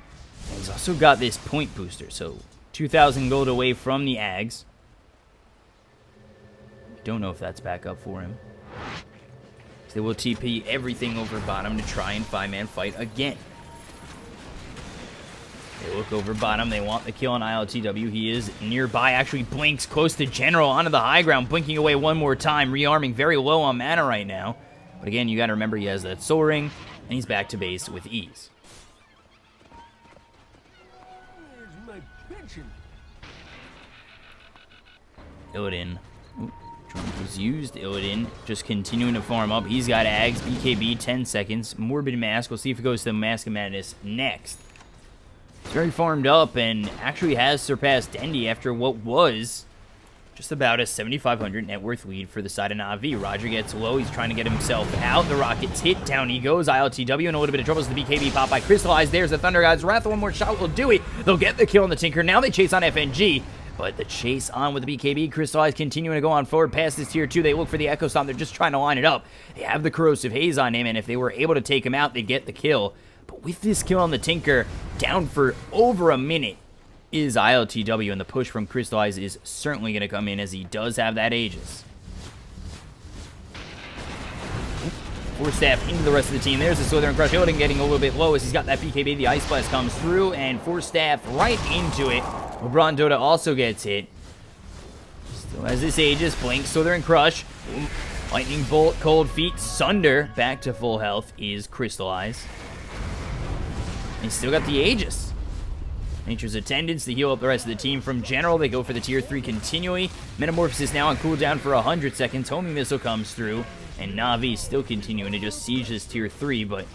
And he's also got this point booster, so 2,000 gold away from the Ags. Don't know if that's back up for him. So they will TP everything over bottom to try and 5-man fight again. They look over bottom. They want the kill on ILTW. He is nearby. Actually blinks close to General onto the high ground. Blinking away one more time. Rearming very low on mana right now. But again, you got to remember he has that soul ring. And he's back to base with ease. Illidan. Trump was used. Illidan just continuing to farm up. He's got Ags. BKB 10 seconds. Morbid Mask. We'll see if it goes to the Mask of Madness next. He's very farmed up and actually has surpassed Dendy after what was just about a 7,500 net worth lead for the side of NaVi. Roger gets low. He's trying to get himself out. The rocket's hit. Down he goes. ILTW in a little bit of trouble as the BKB pop by Crystallize. There's the Thunder God's Wrath. One more shot will do it. They'll get the kill on the Tinker. Now they chase on FNG. But the chase on with the BKB. Crystallize continuing to go on forward past this tier 2. They look for the Echo Stomp. They're just trying to line it up. They have the Corrosive Haze on him, and if they were able to take him out, they'd get the kill. But with this kill on the Tinker, down for over a minute, is ILTW, and the push from Crystallize is certainly going to come in as he does have that Aegis. Force Staff into the rest of the team. There's the Slither Crush. Illidan getting a little bit low as he's got that BKB. The Ice Blast comes through, and Force Staff right into it. LeBron Dota also gets hit. Still has this Aegis. Blink, Slither Crush. Lightning Bolt, Cold Feet, Sunder. Back to full health is Crystallize. He's still got the Aegis. Nature's Attendants to heal up the rest of the team. From General, they go for the tier 3 continually. Metamorphosis now on cooldown for 100 seconds. Homing Missile comes through. And NaVi still continuing to just siege this tier 3, but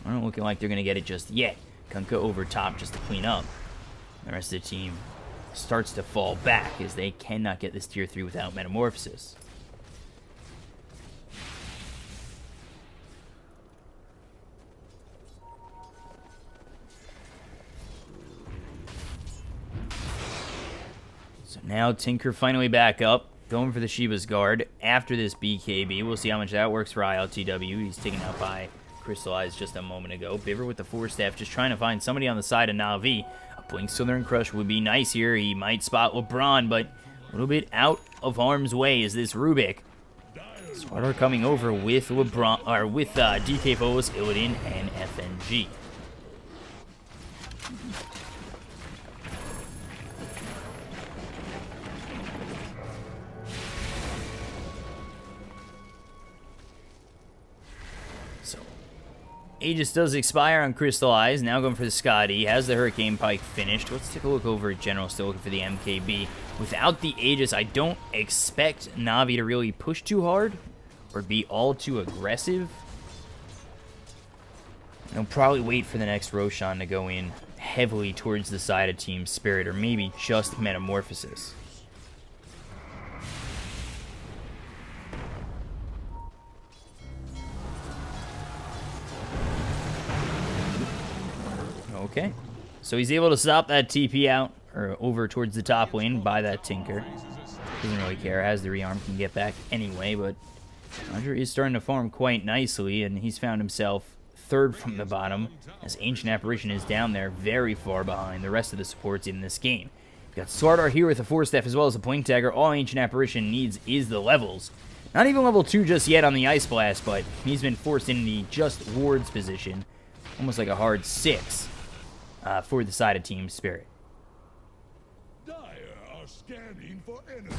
I don't looking like they're going to get it just yet. Kunkka over top just to clean up. The rest of the team starts to fall back as they cannot get this tier 3 without Metamorphosis. So now Tinker finally back up, going for the Shiva's Guard after this BKB. We'll see how much that works for ILTW. He's taken out by Crystallize just a moment ago. Biver with the Force Staff just trying to find somebody on the side of NaVi. A Blink Southern Crush would be nice here. He might spot LeBron, but a little bit out of harm's way is this Rubik. Spartar coming over with LeBron, or with DK Foes, Illidan, and FNG. Aegis does expire on Crystallize. Now going for the Scotty. Has the Hurricane Pike finished. Let's take a look over at General. Still looking for the MKB. Without the Aegis, I don't expect NaVi to really push too hard or be all too aggressive. They'll probably wait for the next Roshan to go in heavily towards the side of Team Spirit, or maybe just Metamorphosis. Okay, so he's able to stop that TP out, or over towards the top lane by that Tinker. Doesn't really care, as the rearm can get back anyway, but Roger is starting to farm quite nicely, and he's found himself third from the bottom, as Ancient Apparition is down there very far behind the rest of the supports in this game. We've got Slardar here with a Force Staff as well as a Blink Dagger. All Ancient Apparition needs is the levels. Not even level 2 just yet on the Ice Blast, but he's been forced into the just wards position, almost like a hard 6. For the side of Team Spirit. Dire are scanning for enemies.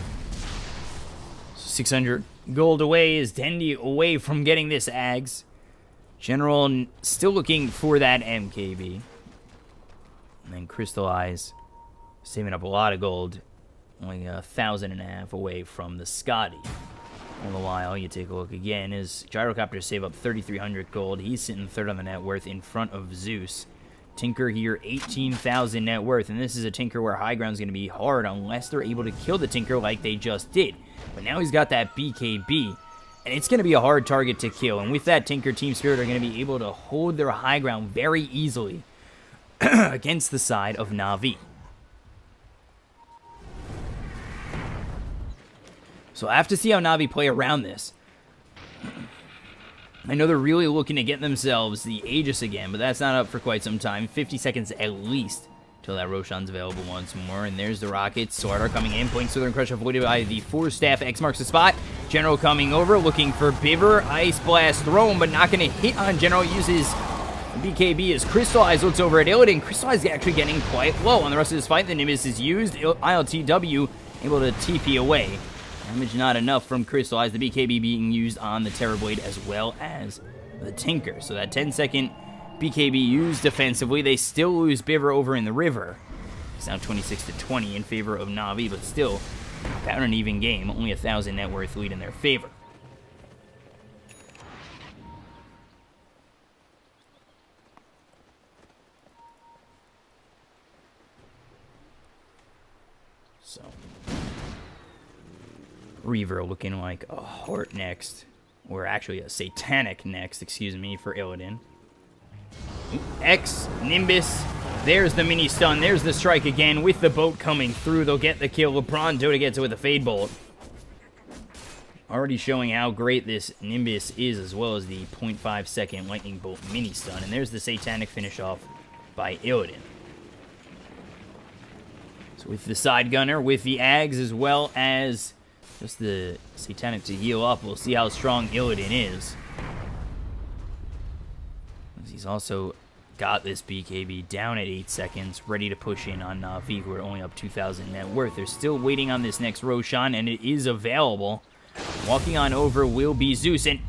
600 gold away is Dendy away from getting this Ags. General still looking for that MKB. And then Crystallize saving up a lot of gold. Only 1,500 away from the Scotty. All the while, you take a look again, as Gyrocopter save up 3,300 gold. He's sitting third on the net worth in front of Zeus. Tinker here, 18,000 net worth, and this is a Tinker where high ground's going to be hard unless they're able to kill the Tinker like they just did. But now he's got that BKB, and it's going to be a hard target to kill, and with that, Tinker Team Spirit are going to be able to hold their high ground very easily against the side of NaVi. So I have to see how NaVi play around this. I know they're really looking to get themselves the Aegis again, but that's not up for quite some time. 50 seconds at least till that Roshan's available once more. And there's the Rockets. Swardar coming in. Blink Southern Crush avoided by the Force Staff. X marks the spot. General coming over, looking for Biver. Ice Blast thrown, but not going to hit on General. Uses BKB as Crystallize looks over at Illidan. Crystallize actually getting quite low on the rest of this fight. The Nimbus is used. ILTW able to TP away. Damage not enough from Crystallize, the BKB being used on the Terrorblade as well as the Tinker. So that 10-second BKB used defensively. They still lose Biver over in the river. It's now 26-20 in favor of NaVi, but still about an even game. Only 1,000 net worth lead in their favor. So Reaver looking like a heart next, or actually a satanic next, excuse me, for Illidan. X, Nimbus, there's the mini stun, there's the strike again with the boat coming through. They'll get the kill. LeBron Dota gets it with a Fade Bolt. Already showing how great this Nimbus is, as well as the 0.5 second Lightning Bolt mini stun. And there's the satanic finish off by Illidan. So with the side gunner, with the Ags, as well as just the satanic to heal up, we'll see how strong Illidan is. He's also got this BKB down at 8 seconds, ready to push in on NaVi, who are only up 2,000 net worth. They're still waiting on this next Roshan, and it is available. Walking on over will be Zeus, and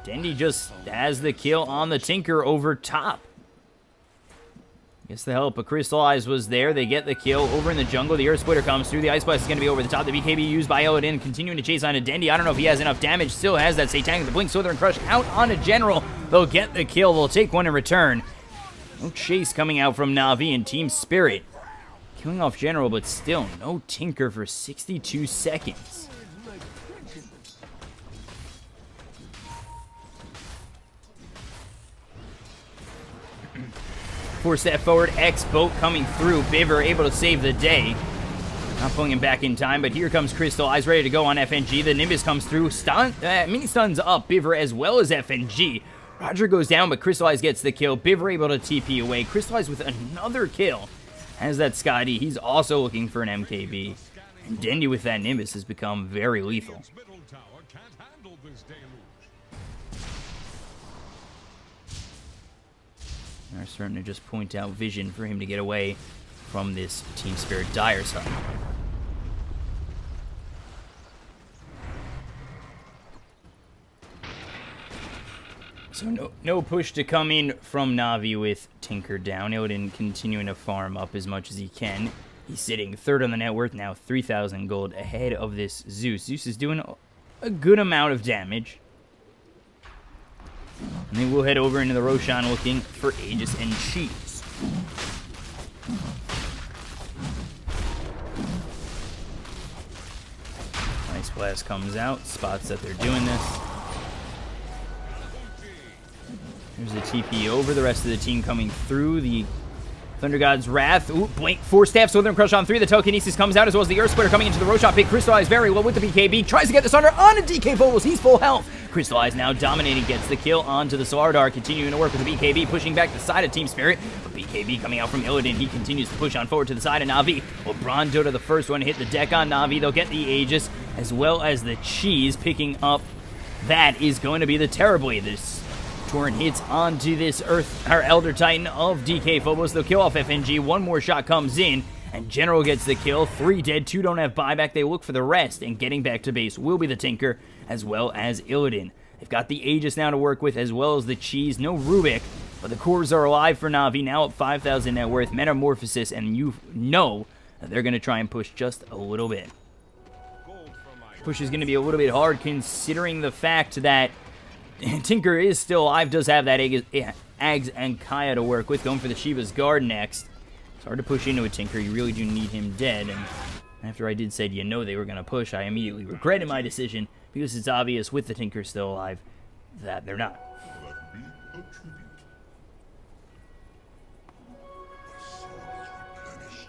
Dendi just has the kill on the Tinker over top. Guess the help of Crystallize was there. They get the kill over in the jungle. The Earth Splitter comes through. The Ice Blast is going to be over the top. The BKB used by Illidan, continuing to chase on a Dendi. I don't know if he has enough damage. Still has that Satanic. The Blink Southern Crush out on a General. They'll get the kill. They'll take one in return. No chase coming out from NaVi and Team Spirit. Killing off General, but still no Tinker for 62 seconds. Force that forward, X boat coming through. Biver able to save the day. Not pulling him back in time, but here comes Crystallize ready to go on FNG. The Nimbus comes through. Mini stuns up Biver as well as FNG. Roger goes down, but Crystallize gets the kill. Biver able to TP away. Crystallize with another kill. Has that Scotty. He's also looking for an MKB. And Dendi with that Nimbus has become very lethal. They're starting to just point out vision for him to get away from this Team Spirit Dire's Hut. So no push to come in from NaVi with Tinker down. Illidan continuing to farm up as much as he can. He's sitting third on the net worth, now 3,000 gold ahead of this Zeus. Zeus is doing a good amount of damage. And then we'll head over into the Roshan looking for Aegis and Cheese. Ice Blast comes out, spots that they're doing this. There's a TP over, the rest of the team coming through. The Thunder God's Wrath. Ooh, Blink, Force Staff, Southern Crush on 3. The Telekinesis comes out, as well as the Earth Splitter coming into the Roshan pit. Crystallize very low with the BKB. Tries to get the Thunder on a DK Phobos. He's full health. Crystallize now dominating, gets the kill onto the Swardar, continuing to work with the BKB, pushing back the side of Team Spirit. But BKB coming out from Illidan. He continues to push on forward to the side of NaVi. LeBron Dota, the first one to hit the deck on NaVi. They'll get the Aegis, as well as the Cheese picking up. That is going to be the Terrorblade. This Torrent hits onto this Elder Titan of DK Phobos. They'll kill off FNG. One more shot comes in, and General gets the kill. 3 dead, 2 don't have buyback. They look for the rest, and getting back to base will be the Tinker, as well as Illidan. They've got the Aegis now to work with, as well as the Cheese. No Rubik, but the cores are alive for NaVi, now at 5,000 net worth. Metamorphosis, and you know that they're going to try and push just a little bit. Push is going to be a little bit hard, considering the fact that Tinker is still alive, does have that Ags and Kaya to work with. Going for the Shiva's Guard next. It's hard to push into a Tinker. You really do need him dead. And after I did say, you know, they were going to push, I immediately regretted my decision because it's obvious with the Tinker still alive that they're not. Let me attribute.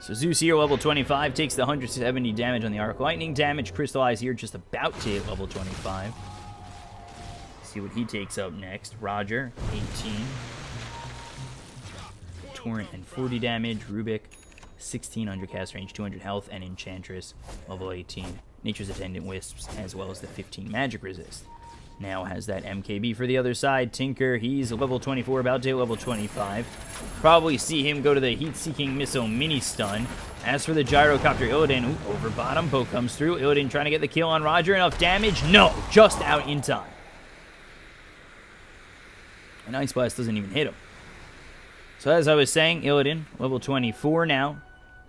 So Zeus here, level 25, takes the 170 damage on the Arc Lightning damage. Crystallize here just about to hit level 25. See what he takes up next. Roger, 18. Torrent and 40 damage. Rubik, 1600 cast range, 200 health, and Enchantress, level 18. Nature's Attendant Wisps, as well as the 15 magic resist. Now has that MKB for the other side. Tinker, he's level 24, about to hit level 25. Probably see him go to the Heat-Seeking Missile mini-stun. As for the Gyrocopter, Illidan, over bottom, poke comes through. Illidan trying to get the kill on Roger. Enough damage? No, just out in time. And Ice Blast doesn't even hit him. So as I was saying, Illidan, level 24 now.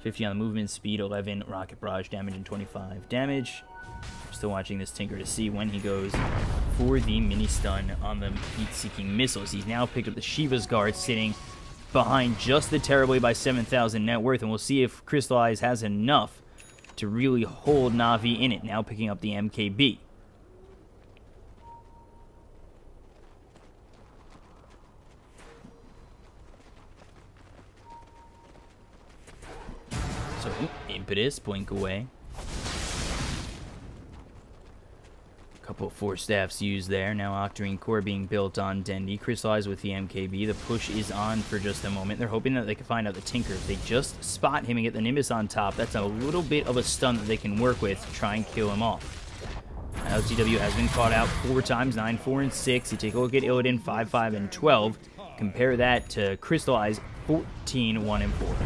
50 on the movement speed, 11 rocket barrage damage, and 25 damage. Still watching this Tinker to see when he goes for the mini stun on the heat-seeking missiles. He's now picked up the Shiva's Guard, sitting behind just the Terrorblade by 7,000 net worth, and we'll see if Crystallize has enough to really hold NaVi in it. Now picking up the MKB. So Impetus, blink away. Couple of Force Staffs used there. Now Octarine Core being built on Dendi. Crystallize with the MKB. The push is on for just a moment. They're hoping that they can find out the Tinker. If they just spot him and get the Nimbus on top, that's a little bit of a stun that they can work with to try and kill him off. LTW has been caught out 4 times, 9, 4, and 6. You take a look at Illidan, 5, 5, and 12. Compare that to Crystallize, 14, 1, and 4.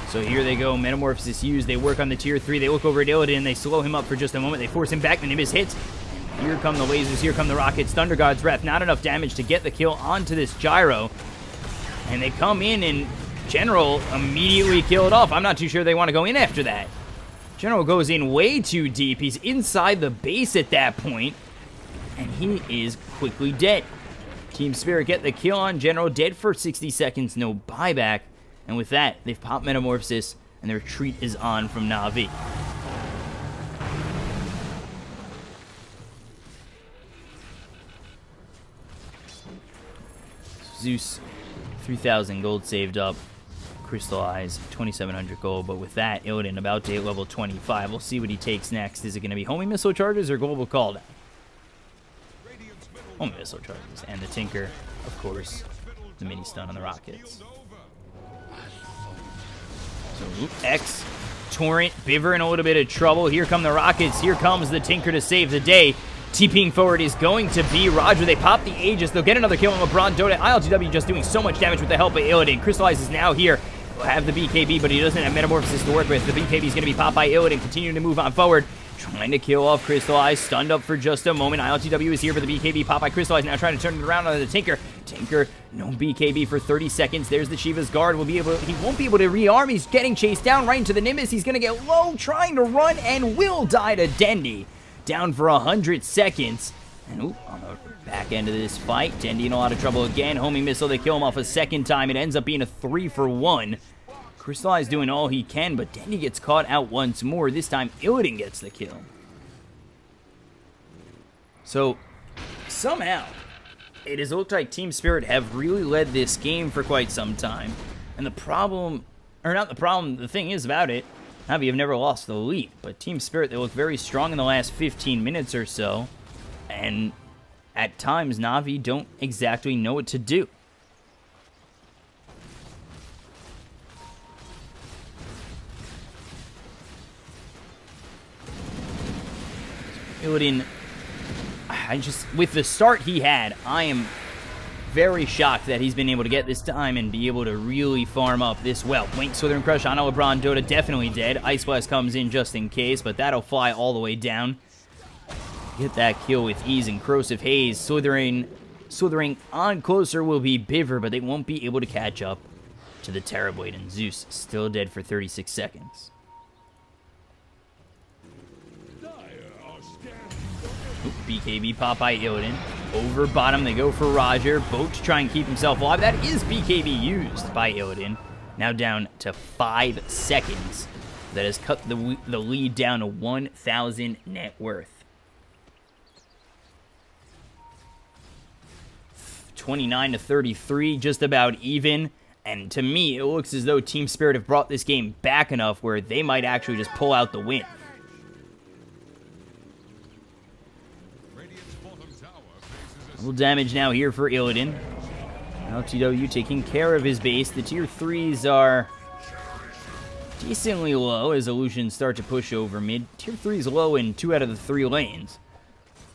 So here they go, Metamorphosis used, they work on the tier 3, they look over at Illidan, they slow him up for just a moment, they force him back, the Nimbus hits, and here come the lasers, here come the rockets, Thunder God's Wrath, not enough damage to get the kill onto this Gyro, and they come in and General immediately kill it off. I'm not too sure they want to go in after that. General goes in way too deep, he's inside the base at that point, and he is quickly dead. Team Spirit get the kill on General, dead for 60 seconds, no buyback. And with that, they've popped Metamorphosis, and the retreat is on from NaVi. Zeus, 3,000 gold saved up. Crystallize, 2,700 gold. But with that, Illidan about to hit level 25. We'll see what he takes next. Is it going to be Homing Missile Charges or Global Calldown? Homing Missile Charges. And the Tinker, of course, the mini stun on the rockets. So, X, Torrent, Biver in a little bit of trouble. Here come the rockets. Here comes the Tinker to save the day. TPing forward is going to be Roger. They pop the Aegis. They'll get another kill on LeBron Dota. ILTW just doing so much damage with the help of Illidan. Crystallize is now here. Will have the BKB, but he doesn't have Metamorphosis to work with. The BKB is going to be popped by Illidan, continuing to move on forward. Trying to kill off Crystallize, stunned up for just a moment. ILTW is here for the BKB, pop by Crystallize, now trying to turn it around on the Tinker. Tinker, no BKB for 30 seconds. There's the Shiva's Guard. He won't be able to rearm. He's getting chased down right into the Nimbus. He's going to get low, trying to run, and will die to Dendi. Down for 100 seconds. And on the back end of this fight, Dendi in a lot of trouble again. Homing Missile, they kill him off a second time. It ends up being a 3-for-1. Crystallize doing all he can, but Dendi gets caught out once more. This time, Illidan gets the kill. So, somehow, it has looked like Team Spirit have really led this game for quite some time. And the problem, or not the problem, the thing is about it, NaVi have never lost the lead. But Team Spirit, they look very strong in the last 15 minutes or so. And at times, NaVi don't exactly know what to do. Illidan, with the start he had, I am very shocked that he's been able to get this time and be able to really farm up this well. Blink Southern Crush on LeBron Dota, definitely dead. Ice Blast comes in just in case, but that'll fly all the way down. Get that kill with ease and Corrosive Haze. Slithering on closer will be Biver, but they won't be able to catch up to the Terrorblade, and Zeus still dead for 36 seconds. BKB pop by Illidan. over bottom. They go for Roger. Boat to try and keep himself alive. That is BKB used by Illidan. Now down to 5 seconds. That has cut the lead down to 1,000 net worth. 29 to 33, just about even. And to me, it looks as though Team Spirit have brought this game back enough where they might actually just pull out the win. A little damage now here for Illidan. LTW taking care of his base. The tier 3s are decently low as Illusions start to push over mid. Tier 3 is low in 2 out of the 3 lanes.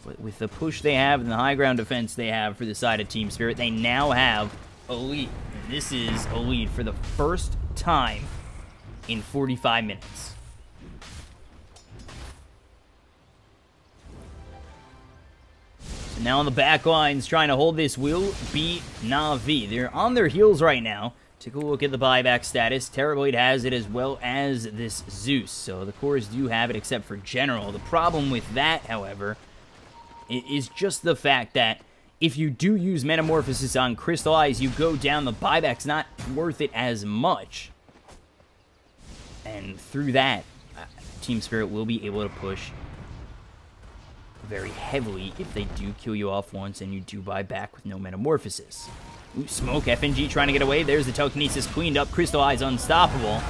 But with the push they have and the high ground defense they have for the side of Team Spirit, they now have a lead. And this is a lead for the first time in 45 minutes. So now on the back lines trying to hold this will be NaVi. They're on their heels right now. Take a look at the buyback status. Terrorblade has it as well as this Zeus. So the cores do have it except for General. The problem with that, however, is just the fact that if you do use Metamorphosis on Crystallize, you go down, the buyback's not worth it as much. And through that, Team Spirit will be able to push very heavily if they do kill you off once and you do buy back with no Metamorphosis. Ooh, smoke, FNG trying to get away. There's the Telekinesis cleaned up. Crystallize unstoppable.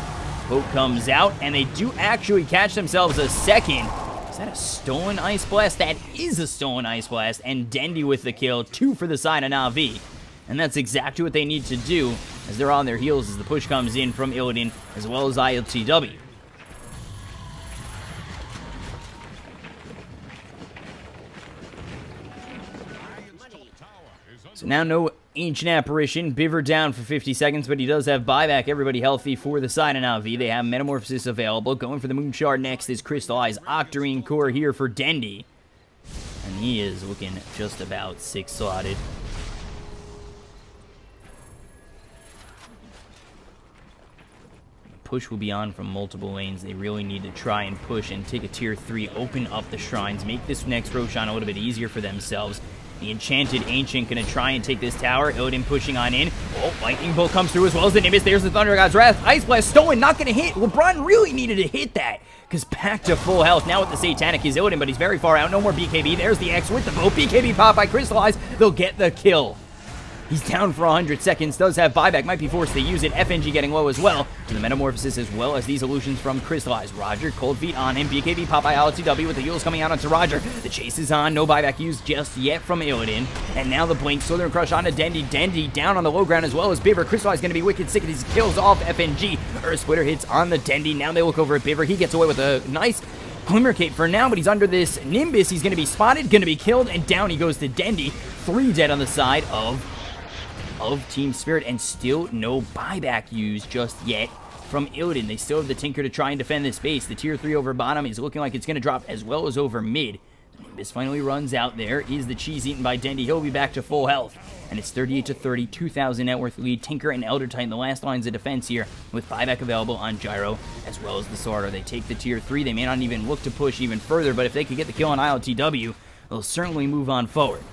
Boat comes out, and they do actually catch themselves a second. Is that a stolen Ice Blast? That is a stolen Ice Blast, and Dendy with the kill. 2 for the side of NaVi. And that's exactly what they need to do as they're on their heels as the push comes in from Illidan as well as ILTW. So now no Ancient Apparition. Biver down for 50 seconds, but he does have buyback. Everybody healthy for the side of NaVi. They have Metamorphosis available. Going for the Moon Shard next is Crystallize. Octarine Core here for Dendy. And he is looking just about 6-slotted. Push will be on from multiple lanes. They really need to try and push and take a tier 3, open up the shrines, make this next Roshan a little bit easier for themselves. The Enchanted Ancient going to try and take this tower. Odin pushing on in. Oh, Lightning Bolt comes through as well as the Nimbus. There's the Thunder God's Wrath. Ice Blast stolen, not going to hit. LeBron really needed to hit that because back to full health. Now with the Satanic is Odin, but he's very far out. No more BKB. There's the X with the boat. BKB pop by Crystallize. They'll get the kill. He's down for 100 seconds, does have buyback, might be forced to use it. FNG getting low as well. To the Metamorphosis as well as these illusions from Crystallize. Roger, Cold Feet on him. BKB pop by LTW with the heals coming out onto Roger. The chase is on, no buyback used just yet from Illidan. And now the Blink, Southern Crush onto Dendy. Dendy down on the low ground as well as Biver. Crystallize going to be wicked sick of these kills off FNG. Earth Splitter hits on the Dendy. Now they look over at Biver. He gets away with a nice Glimmer Cape for now, but he's under this Nimbus. He's going to be spotted, going to be killed, and down he goes to Dendy. 3 dead on the side of Team Spirit, and still no buyback used just yet from Illidan. They still have the Tinker to try and defend this base. The tier 3 over bottom is looking like it's going to drop as well as over mid. The Nimbus finally runs out. There is the cheese eaten by Dendy. He'll be back to full health. And it's 38 to 30, 2,000 net worth lead. Tinker and Elder Titan, the last lines of defense here, with buyback available on Gyro as well as the Sartor. They take the tier 3. They may not even look to push even further, but if they could get the kill on ILTW, they'll certainly move on forward.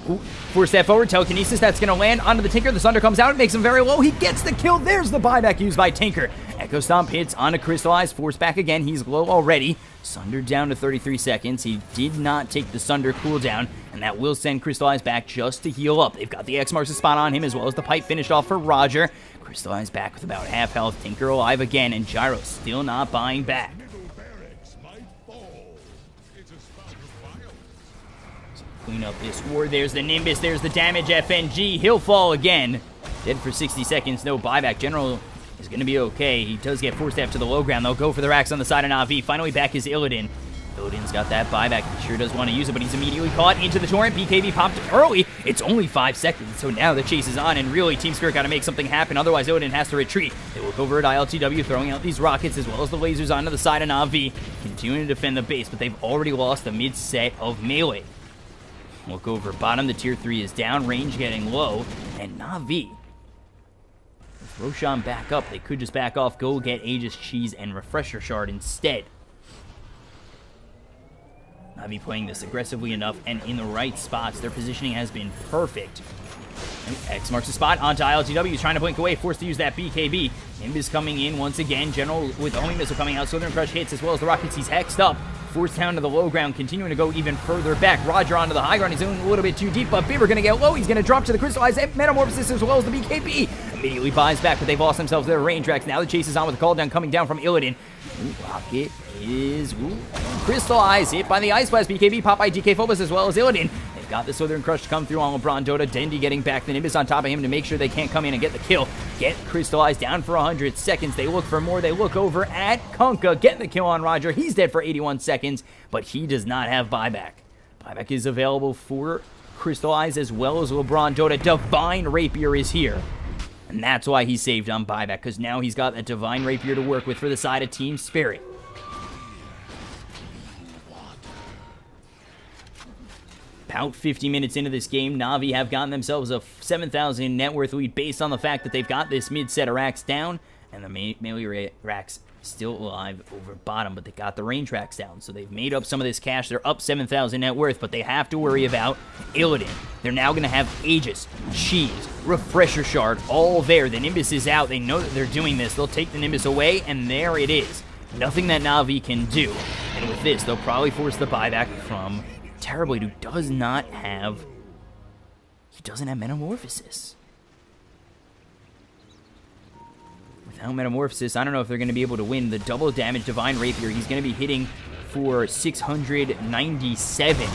Ooh, 4-step forward, Telekinesis, that's going to land onto the Tinker. The Sunder comes out, it makes him very low. He gets the kill. There's the buyback used by Tinker. Echo Stomp hits onto Crystallize, force back again. He's low already. Sunder down to 33 seconds. He did not take the Sunder cooldown, and that will send Crystallize back just to heal up. They've got the X marks a spot on him as well as the pipe finished off for Roger. Crystallize back with about half health. Tinker alive again, and Gyro still not buying back. Clean up this war. There's the Nimbus. There's the damage. FNG. He'll fall again. Dead for 60 seconds. No buyback. General is going to be okay. He does get 4-step to the low ground. They'll go for the racks on the side of NaVi. Finally back is Illidan. Illidan's got that buyback. He sure does want to use it, but he's immediately caught into the Torrent. BKB popped early. It's only 5 seconds, so now the chase is on, and really Team Spirit got to make something happen. Otherwise, Illidan has to retreat. They look over at ILTW, throwing out these rockets as well as the lasers onto the side of NaVi, continuing to defend the base, but they've already lost the mid-set of melee. Look over bottom, the tier 3 is down, range getting low, and NaVi, with Roshan back up, they could just back off, go get Aegis Cheese and Refresher Shard instead. NaVi playing this aggressively enough and in the right spots. Their positioning has been perfect. And X marks the spot onto ILTW. He's trying to blink away, forced to use that BKB. Nimbus coming in once again. General with the homing missile coming out. Southern Crush hits as well as the rockets. He's hexed up. Forced down to the low ground, continuing to go even further back. Roger onto the high ground. He's going a little bit too deep, but Bibber going to get low. He's going to drop to the crystallized metamorphosis as well as the BKB. Immediately buys back, but they've lost themselves their range tracks. Now the chase is on with the call down coming down from Illidan. Rocket is crystallized, hit by the Ice Blast. BKB, Popeye, DK Phobos as well as Illidan. They've got the Southern Crush to come through on LeBron Dota. Dendy getting back the Nimbus on top of him to make sure they can't come in and get the kill. Get crystallized down for 100 seconds. They look for more. They look over at Kunkka, getting the kill on Roger. He's dead for 81 seconds, but he does not have buyback. Buyback is available for crystallized as well as LeBron Dota. Divine Rapier is here. And that's why he saved on buyback, because now he's got a Divine Rapier to work with for the side of Team Spirit. About 50 minutes into this game, NaVi have gotten themselves a 7,000 net worth lead based on the fact that they've got this mid-set of racks down, and the melee racks still alive over bottom, but they got the range racks down, so they've made up some of this cash. They're up 7,000 net worth, but they have to worry about Illidan. They're now going to have Aegis, Cheese, Refresher Shard, all there. The Nimbus is out. They know that they're doing this. They'll take the Nimbus away, and there it is. Nothing that NaVi can do. And with this, they'll probably force the buyback from Terrorblade, who does not have... He doesn't have Metamorphosis. Without Metamorphosis, I don't know if they're going to be able to win. The double damage Divine Rapier, he's going to be hitting for 697.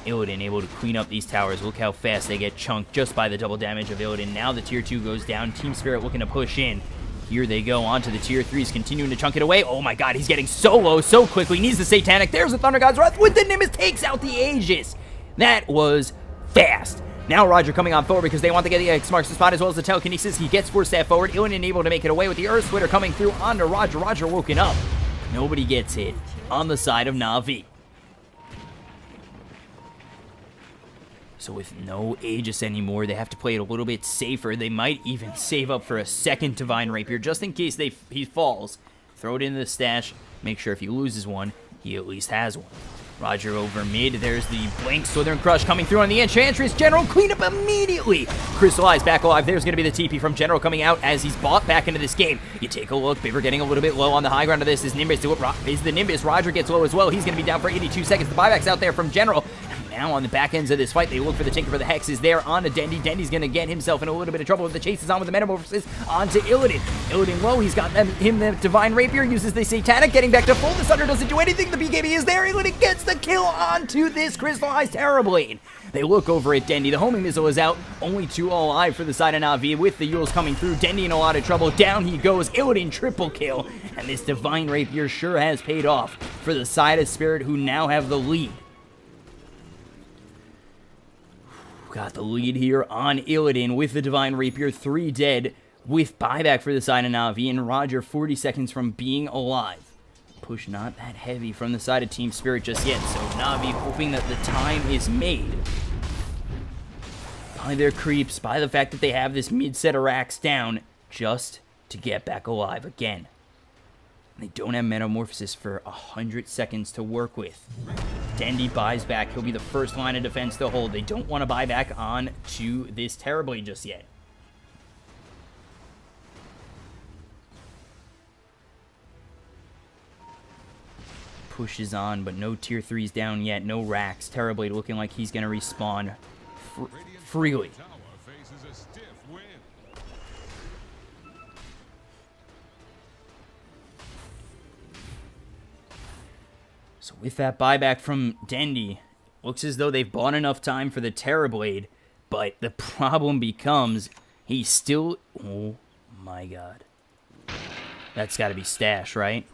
Illidan able to clean up these towers. Look how fast they get chunked just by the double damage of Illidan. Now the tier 2 goes down. Team Spirit looking to push in. Here they go onto the tier 3s, continuing to chunk it away. Oh my god, he's getting so low so quickly. Needs the Satanic. There's the Thunder God's Wrath with the Nimbus. Takes out the Aegis. That was fast. Now Roger coming on forward because they want to get the X marks the spot as well as the Telekinesis. He gets 4 step forward. Illidan able to make it away with the Earth Splitter coming through onto Roger. Roger woken up. Nobody gets hit on the side of NaVi. So with no Aegis anymore, they have to play it a little bit safer. They might even save up for a second Divine Rapier just in case he falls. Throw it into the stash. Make sure if he loses one, he at least has one. Roger over mid. There's the Blink Southern Crush coming through on the Enchantress. General clean up immediately. Crystallized back alive. There's going to be the TP from General coming out as he's bought back into this game. You take a look. Bibber getting a little bit low on the high ground of this. Is Nimbus do it? Is the Nimbus? Roger gets low as well. He's going to be down for 82 seconds. The buyback's out there from General. Now on the back ends of this fight, they look for the Tinker for the Hex is there on a Dendy. Dendy's going to get himself in a little bit of trouble with the chase is on with the Metamorphosis onto Illidan. Illidan low, he's got him the Divine Rapier, uses the Satanic, getting back to full. The Thunder doesn't do anything, the BKB is there. Illidan gets the kill onto this Crystallized Terrorblade. They look over at Dendy, the homing missile is out, only 2 all alive for the side of NaVi with the Yules coming through. Dendy in a lot of trouble, down he goes, Illidan triple kill, and this Divine Rapier sure has paid off for the side of Spirit who now have the lead. Got the lead here on Illidan with the Divine Rapier, 3 dead with buyback for the side of NaVi, and Roger 40 seconds from being alive. Push not that heavy from the side of Team Spirit just yet, so NaVi hoping that the time is made by their creeps, by the fact that they have this mid-set of racks down, just to get back alive again. They don't have Metamorphosis for 100 seconds to work with. Dendy buys back. He'll be the first line of defense to hold. They don't want to buy back on to this Terrorblade just yet. Pushes on, but no tier 3s down yet. No racks. Terrorblade looking like he's going to respawn freely. So with that buyback from Dendy, looks as though they've bought enough time for the Terrorblade, but the problem becomes he's still... Oh my god. That's got to be Stash, right?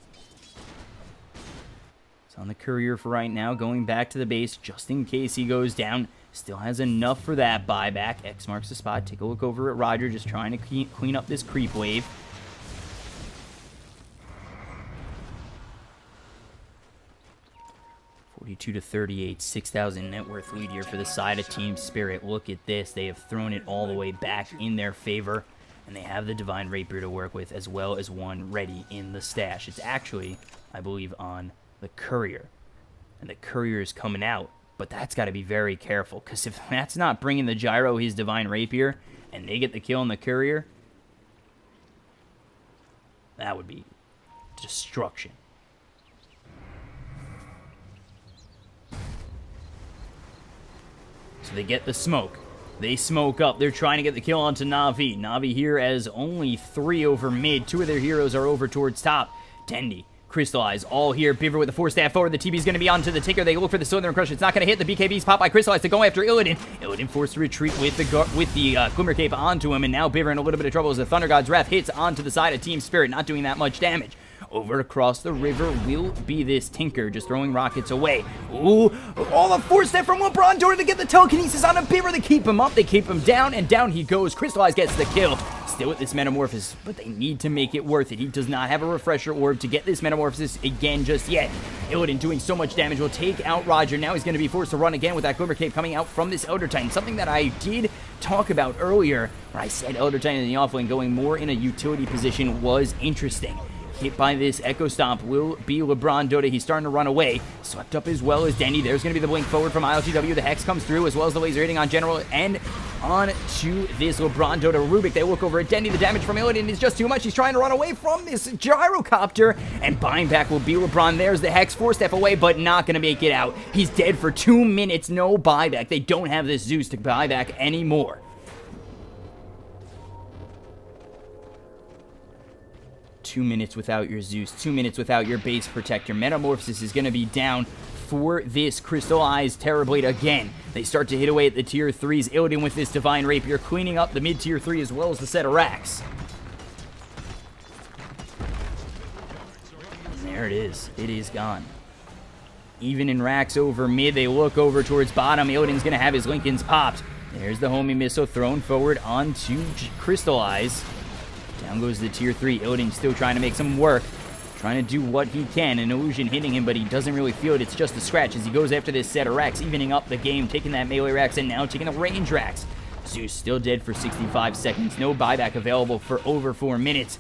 It's on the Courier for right now, going back to the base just in case he goes down. Still has enough for that buyback. X marks the spot. Take a look over at Roger, just trying to clean up this creep wave. 42 to 38, 6,000 net worth lead here for the side of Team Spirit. Look at this. They have thrown it all the way back in their favor, and they have the Divine Rapier to work with, as well as one ready in the stash. It's actually, I believe, on the Courier. and the courier is coming out. But that's got to be very careful, because if that's not bringing the gyro his divine rapier, and they get the kill on the courier, that would be destruction. So they get the smoke. They smoke up. They're trying to get the kill onto NaVi. NaVi here as only 3 over mid. 2 of their heroes are over towards top. Tendi, Crystallize, all here. Biver with the 4-staff forward. The TB's going to be onto the Tinker. They look for the Southern Crush. It's not going to hit. The BKB's pop by Crystallize to go after Illidan. Illidan forced to retreat with the Glimmer Cape onto him, and now Biver in a little bit of trouble as the Thunder God's Wrath hits onto the side of Team Spirit, not doing that much damage. Over across the river will be this Tinker, just throwing rockets away. Ooh, all the 4-step from LeBron Jordan to get the telekinesis on a Biver. They keep him up, they keep him down, and down he goes. Crystallize gets the kill. Still with this Metamorphosis, but they need to make it worth it. He does not have a Refresher Orb to get this Metamorphosis again just yet. Illidan doing so much damage will take out Roger. Now he's going to be forced to run again with that Glimmer Cape coming out from this Elder Titan. Something that I did talk about earlier, where I said Elder Titan in the offlane going more in a utility position was interesting. Hit by this Echo Stomp will be LeBron Dota. He's starting to run away. Swept up as well as Dendy. There's going to be the blink forward from ILTW. The Hex comes through as well as the laser hitting on General and on to this LeBron Dota Rubik. They look over at Dendy. The damage from Illidan is just too much. He's trying to run away from this Gyrocopter, and buying back will be LeBron. There's the Hex 4-step away, but not going to make it out. He's dead for 2 minutes. No buyback. They don't have this Zeus to buy back anymore. Two minutes without your Zeus, 2 minutes without your base protector. Metamorphosis is going to be down for this Crystallized Terrorblade again. They start to hit away at the tier 3s. Illidan with this Divine Rapier, cleaning up the mid-tier 3 as well as the set of racks. And there it is. It is gone. Even in racks over mid, they look over towards bottom. Illidan's going to have his Lincolns popped. There's the homing missile thrown forward onto Crystallize. Down goes the tier 3. Illidan still trying to make some work. Trying to do what he can. An illusion hitting him, but he doesn't really feel it. It's just a scratch as he goes after this set of racks, evening up the game, taking that melee racks and now taking the range racks. Zeus still dead for 65 seconds. No buyback available for over 4 minutes.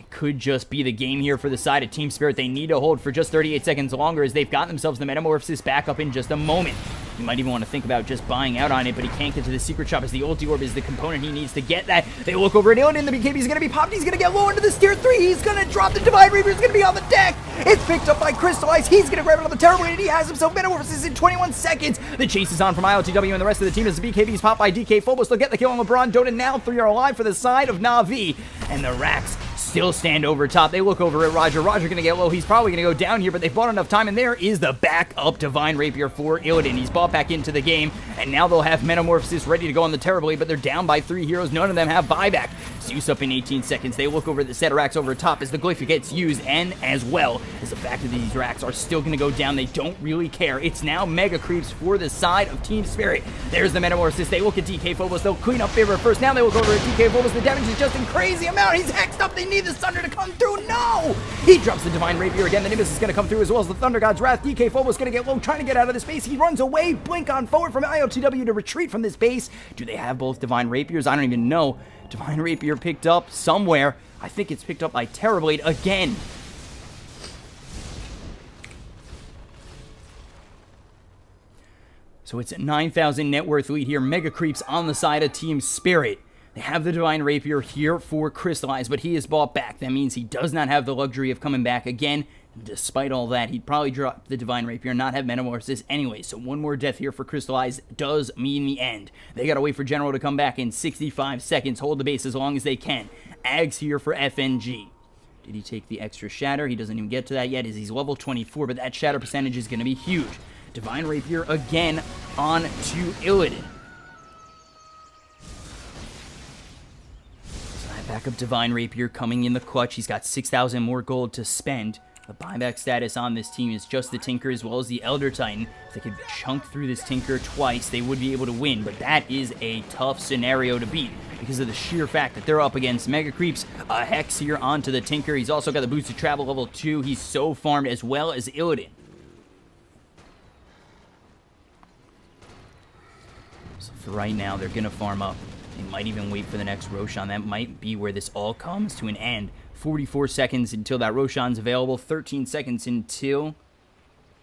It could just be the game here for the side of Team Spirit. They need to hold for just 38 seconds longer as they've got themselves the Metamorphosis back up in just a moment. You might even want to think about just buying out on it, but he can't get to the secret shop as the ulti orb is the component he needs to get that. They look over at Illidan. The BKB is going to be popped. He's going to get low into this tier 3. He's going to drop the Divine Reaper. He's going to be on the deck. It's picked up by Crystallize. He's going to grab it on the Terrorblade, and he has himself Metamorphosis in 21 seconds. The chase is on from ILTW and the rest of the team as the BKB is popped by DK Phobos. They'll get the kill on LeBron Dota. Now 3 are alive for the side of NaVi, and the racks still stand over top. They look over at Roger. Roger going to get low. He's probably going to go down here, but they've bought enough time, and there is the backup Divine Rapier for Illidan. He's bought back into the game, and now they'll have Metamorphosis ready to go on the Terrorblade, but they're down by 3 heroes. None of them have buyback. Zeus up in 18 seconds. They look over at the set of racks over top as the Glyph gets used, and as well as the fact that these racks are still going to go down. They don't really care. It's now Mega Creeps for the side of Team Spirit. There's the Metamorphosis. They look at DK Phobos. They'll clean up Biver first. Now they look over at DK Phobos. The damage is just in crazy amount. He's hexed up. They need the Thunder to come through. No! He drops the Divine Rapier again. The Nimbus is going to come through as well as the Thunder God's Wrath. DK Phobos going to get low, trying to get out of this base. He runs away. Blink on forward from IOTW to retreat from this base. Do they have both Divine Rapiers? I don't even know. Divine Rapier picked up somewhere. I think it's picked up by Terrorblade again. So it's a 9,000 net worth lead here. Mega Creeps on the side of Team Spirit. They have the Divine Rapier here for Crystallize, but he is bought back. That means he does not have the luxury of coming back again. And despite all that, he'd probably drop the Divine Rapier and not have Metamorphosis anyway. So one more death here for Crystallize does mean the end. They gotta wait for General to come back in 65 seconds. Hold the base as long as they can. Ags here for FNG. Did he take the extra Shatter? He doesn't even get to that yet as he's level 24, but that Shatter percentage is gonna be huge. Divine Rapier again on to Illidan. Backup Divine Rapier coming in the clutch. He's got 6,000 more gold to spend. The buyback status on this team is just the Tinker as well as the Elder Titan. If they could chunk through this Tinker twice, they would be able to win, but that is a tough scenario to beat because of the sheer fact that they're up against Mega Creeps. A Hex here onto the Tinker. He's also got the boost to travel level 2. He's so farmed as well as Illidan. So for right now, they're going to farm up. They might even wait for the next Roshan. That might be where this all comes to an end. 44 seconds until that Roshan's available. 13 seconds until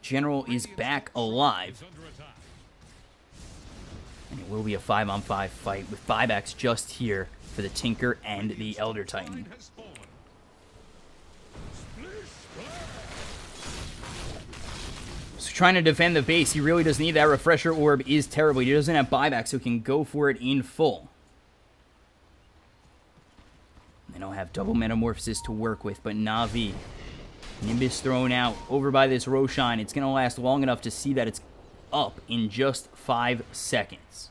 General is back alive. And it will be a 5-on-5 fight with buybacks just here for the Tinker and the Elder Titan. So trying to defend the base, he really does need that refresher orb is terrible. He doesn't have buyback, so he can go for it in full. They don't have double metamorphosis to work with, but NaVi. Nimbus thrown out over by this Roshan. It's going to last long enough to see that it's up in just 5 seconds.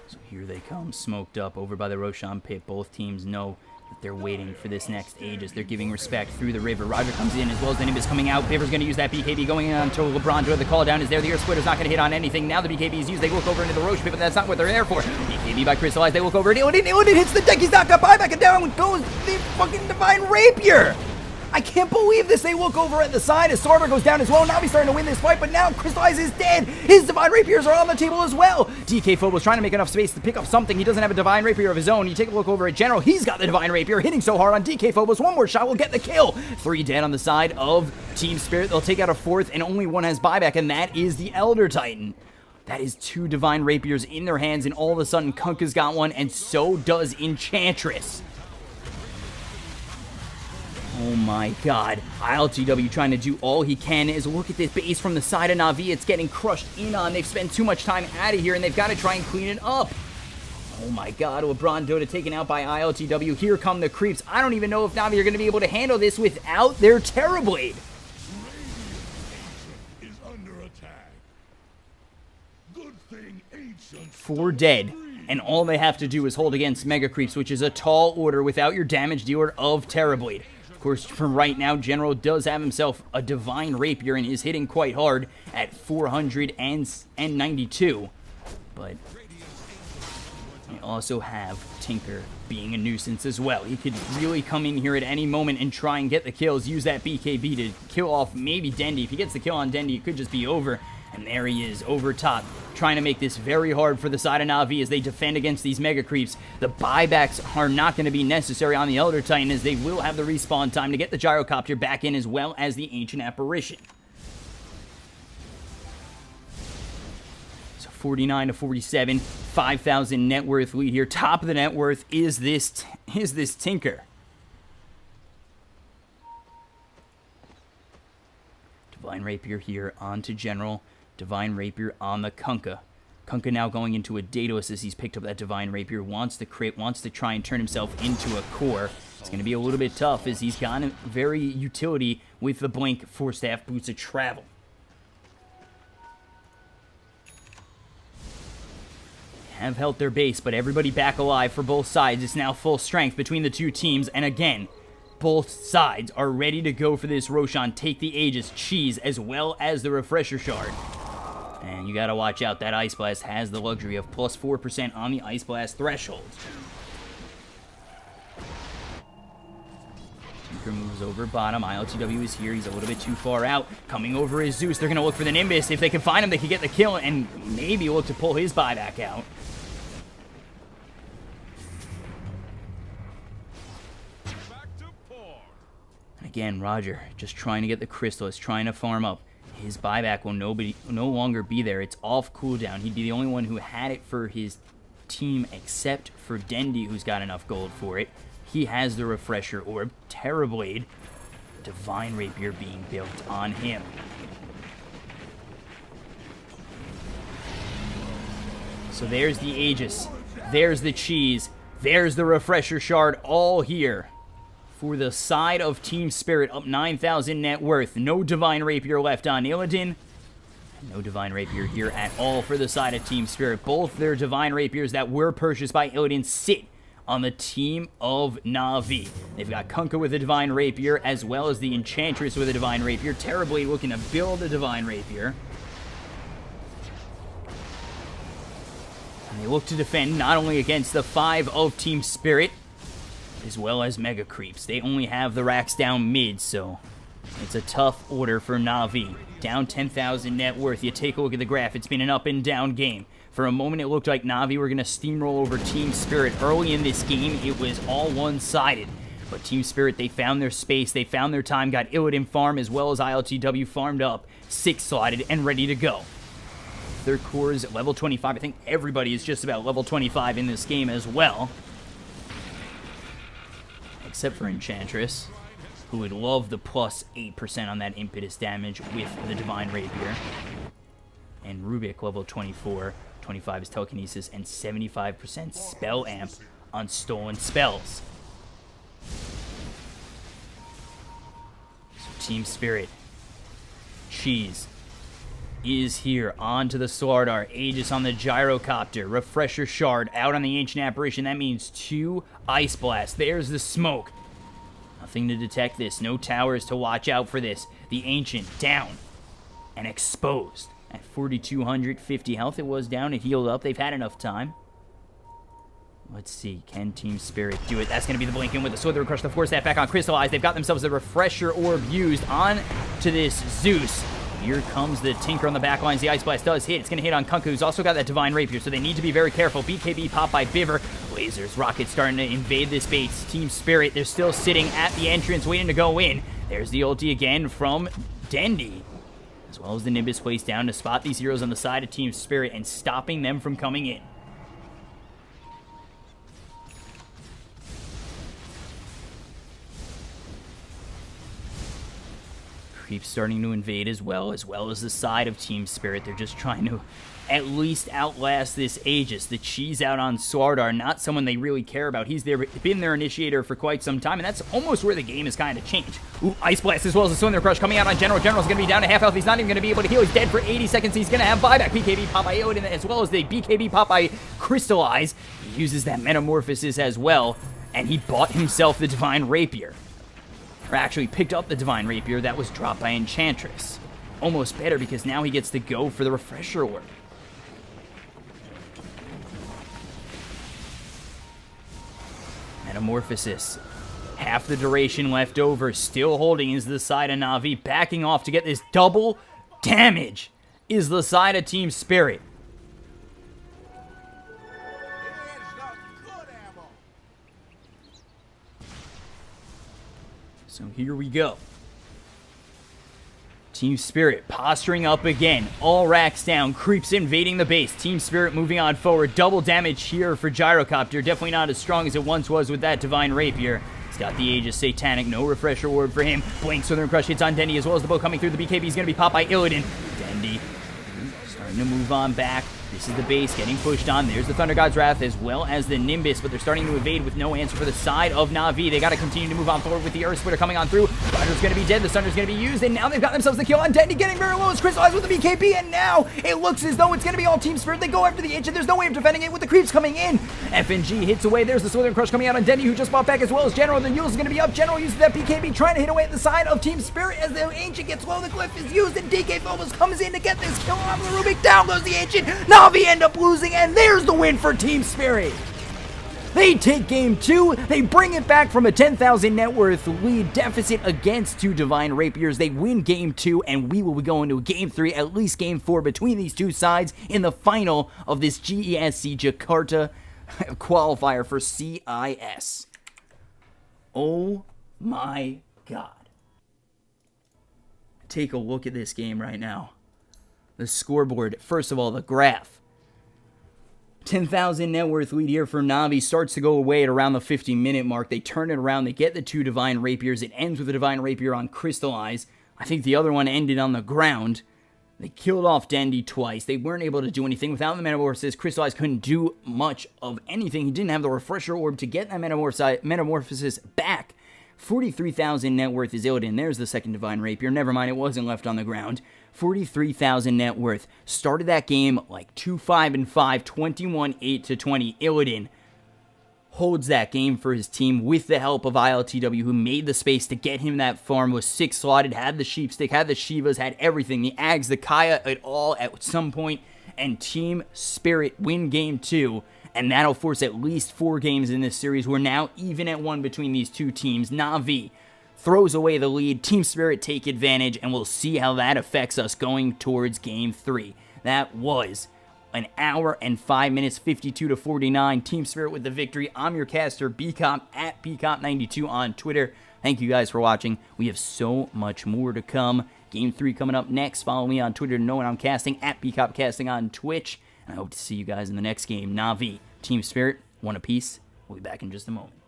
So here they come, smoked up over by the Roshan pit. Both teams know that they're waiting for this next Aegis. They're giving respect through the river. Roger comes in as well as the Nimbus coming out. Piver's going to use that BKB going on to LeBron. The call down is there. The Earth Splitter's not going to hit on anything. Now the BKB is used. They look over into the Roche pit, but that's not what they're there for. BKB by Crystallize. They look over. Illidan hits the deck. He's not got buyback, and down goes the fucking Divine Rapier. I can't believe this. They look over at the side as Sarver goes down as well. Now he's starting to win this fight, but now Crystallize is dead. His Divine Rapiers are on the table as well. DK Phobos trying to make enough space to pick up something. He doesn't have a Divine Rapier of his own. You take a look over at General. He's got the Divine Rapier, hitting so hard on DK Phobos. One more shot will get the kill. 3 dead on the side of Team Spirit. They'll take out a 4th, and only one has buyback, and that is the Elder Titan. That is 2 Divine Rapiers in their hands, and all of a sudden Kunkka's got one, and so does Enchantress. Oh my god. ILTW trying to do all he can is look at this base from the side of NaVi. It's getting crushed in on. They've spent too much time out of here, and they've got to try and clean it up. Oh my god. LeBron Dota taken out by ILTW. Here come the creeps. I don't even know if NaVi are going to be able to handle this without their Terrorblade. Is under attack. Good thing 4 dead. And all they have to do is hold against Mega Creeps, which is a tall order without your damage dealer of Terrorblade. Of course, for right now, General does have himself a Divine Rapier and is hitting quite hard at 492. But you also have Tinker being a nuisance as well. He could really come in here at any moment and try and get the kills, use that BKB to kill off maybe Dendi. If he gets the kill on Dendi, it could just be over. And there he is, over top, trying to make this very hard for the side of NaVi as they defend against these Mega Creeps. The buybacks are not going to be necessary on the Elder Titan, as they will have the respawn time to get the Gyrocopter back in, as well as the Ancient Apparition. So 49 to 47, 5,000 net worth lead here. Top of the net worth is this Tinker. Divine Rapier here onto General. Divine Rapier on the Kunkka. Kunkka now going into a Daedalus as he's picked up that Divine Rapier. Wants to crit, wants to try and turn himself into a core. It's going to be a little bit tough as he's got very utility with the Blink 4-staff Boots of Travel. Have held their base, but everybody back alive for both sides. It's now full strength between the two teams, and again, both sides are ready to go for this Roshan, take the Aegis, Cheese, as well as the Refresher Shard. And you gotta watch out, that Ice Blast has the luxury of plus 4% on the Ice Blast threshold. Tinker moves over bottom, ILTW is here, he's a little bit too far out. Coming over is Zeus, they're gonna look for the Nimbus. If they can find him, they can get the kill and maybe look to pull his buyback out. Again, Roger, just trying to get the Crystal, trying to farm up. His buyback will no longer be there. It's off cooldown. He'd be the only one who had it for his team, except for Dendi, who's got enough gold for it. He has the Refresher Orb, Terrorblade, Divine Rapier being built on him. So there's the Aegis, there's the Cheese, there's the Refresher Shard, all here. For the side of Team Spirit, up 9,000 net worth. No Divine Rapier left on Illidan. No Divine Rapier here at all for the side of Team Spirit. Both their Divine Rapiers that were purchased by Illidan sit on the team of NaVi. They've got Kunkka with a Divine Rapier, as well as the Enchantress with a Divine Rapier. Terrorblade looking to build a Divine Rapier. And they look to defend not only against the 5 of Team Spirit, as well as Mega Creeps. They only have the racks down mid, so it's a tough order for NaVi. down 10,000 net worth. You take a look at the graph. It's been an up and down game. For a moment, it looked like NaVi were going to steamroll over Team Spirit. Early in this game, it was all one-sided. But Team Spirit, they found their space, they found their time, got Illidan farm as well as ILTW farmed up, 6-slotted, and ready to go. Third core is at level 25. I think everybody is just about level 25 in this game as well. Except for Enchantress, who would love the plus 8% on that impetus damage with the Divine Rapier. And Rubik, level 24. 25 is telekinesis, and 75% spell amp on stolen spells. So Team Spirit, Cheese is here onto the Slardar. Aegis on the Gyrocopter. Refresher Shard out on the Ancient Apparition. That means 2 Ice Blasts. There's the smoke. Nothing to detect this. No towers to watch out for this. The Ancient down and exposed. At 4,250 health, it was down. It healed up. They've had enough time. Let's see. Can Team Spirit do it? That's going to be the Blinken with the Slither Crush. The Force Staff back on Crystallize. They've got themselves a Refresher Orb used on to this Zeus. Here comes the Tinker on the back lines. The Ice Blast does hit. It's going to hit on Kunku, who's also got that Divine Rapier, so they need to be very careful. BKB pop by Biver. Lasers, Rockets starting to invade this base. Team Spirit, they're still sitting at the entrance waiting to go in. There's the ulti again from Dendi. As well as the Nimbus placed down to spot these heroes on the side of Team Spirit and stopping them from coming in. Creeps starting to invade as well as the side of Team Spirit. They're just trying to at least outlast this Aegis. The Cheese out on Slardar, not someone they really care about. He's been their initiator for quite some time, and that's almost where the game has kind of changed. Ooh, Ice Blast as well as the Slither Crush coming out on General. General's going to be down to half health. He's not even going to be able to heal. He's dead for 80 seconds. He's going to have buyback. BKB pop by Illidan as well as the BKB pop by Crystallize. He uses that Metamorphosis as well, and he bought himself the Divine Rapier. Or actually picked up the Divine Rapier that was dropped by Enchantress. Almost better because now he gets to go for the Refresher Orb. Metamorphosis. Half the duration left over. Still holding is the side of NaVi. Backing off to get this double damage is the side of Team Spirit. So here we go. Team Spirit posturing up again. All racks down. Creeps invading the base. Team Spirit moving on forward. Double damage here for Gyrocopter. Definitely not as strong as it once was with that Divine Rapier. He's got the Aegis Satanic. No Refresher Orb for him. Blink Southern Crush hits on Dendi as well as the bow coming through. The BKB is going to be popped by Illidan. Dendi starting to move on back. This is the base getting pushed on. There's the Thunder God's Wrath as well as the Nimbus, but they're starting to evade with no answer for the side of NaVi. They got to continue to move on forward with the Earth Splitter coming on through. Thunder's going to be dead. The Thunder's going to be used, and now they've got themselves the kill on Dendi, getting very low as Crystallized with the BKB, and now it looks as though it's going to be all Team Spirit. They go after the Ancient. There's no way of defending it with the creeps coming in. FNG hits away. There's the Slither Crush coming out on Dendi, who just bought back as well as General. The Yules is going to be up. General uses that BKB, trying to hit away at the side of Team Spirit as the Ancient gets low. The Glyph is used, and DK Phobos comes in to get this kill on the Rubik. Down goes the Ancient. NaVi end up losing, and there's the win for Team Spirit. They take game 2. They bring it back from a 10,000 net worth lead deficit against 2 Divine Rapiers. They win game 2, and we will be going to game 3, at least game 4, between these two sides in the final of this GESC Jakarta qualifier for CIS. Oh my God. Take a look at this game right now. The scoreboard, first of all, the graph. 10,000 net worth lead here for NaVi starts to go away at around the 50-minute mark. They turn it around. They get the 2 Divine Rapiers. It ends with a Divine Rapier on Crystallize. I think the other one ended on the ground. They killed off Dendi twice. They weren't able to do anything. Without the Metamorphosis, Crystallize couldn't do much of anything. He didn't have the Refresher Orb to get that Metamorphosis back. 43,000 net worth is Illidan. There's the second Divine Rapier. Never mind, it wasn't left on the ground. 43,000 net worth. Started that game like 2-5-5, 21-8 to 20. Illidan holds that game for his team with the help of ILTW, who made the space to get him that farm, was 6 slotted, had the Sheepstick, had the Shivas, had everything. The Ags, the Kaya, it all at some point, and Team Spirit win game 2. And that'll force at least 4 games in this series. We're now even at 1 between these two teams. NaVi, throws away the lead. Team Spirit take advantage, and we'll see how that affects us going towards Game 3. That was an hour and 5 minutes, 52-49. Team Spirit with the victory. I'm your caster, BCOP, at BCOP92 on Twitter. Thank you guys for watching. We have so much more to come. Game 3 coming up next. Follow me on Twitter to know when I'm casting, at BCOP Casting on Twitch. And I hope to see you guys in the next game. NaVi, Team Spirit, one apiece. We'll be back in just a moment.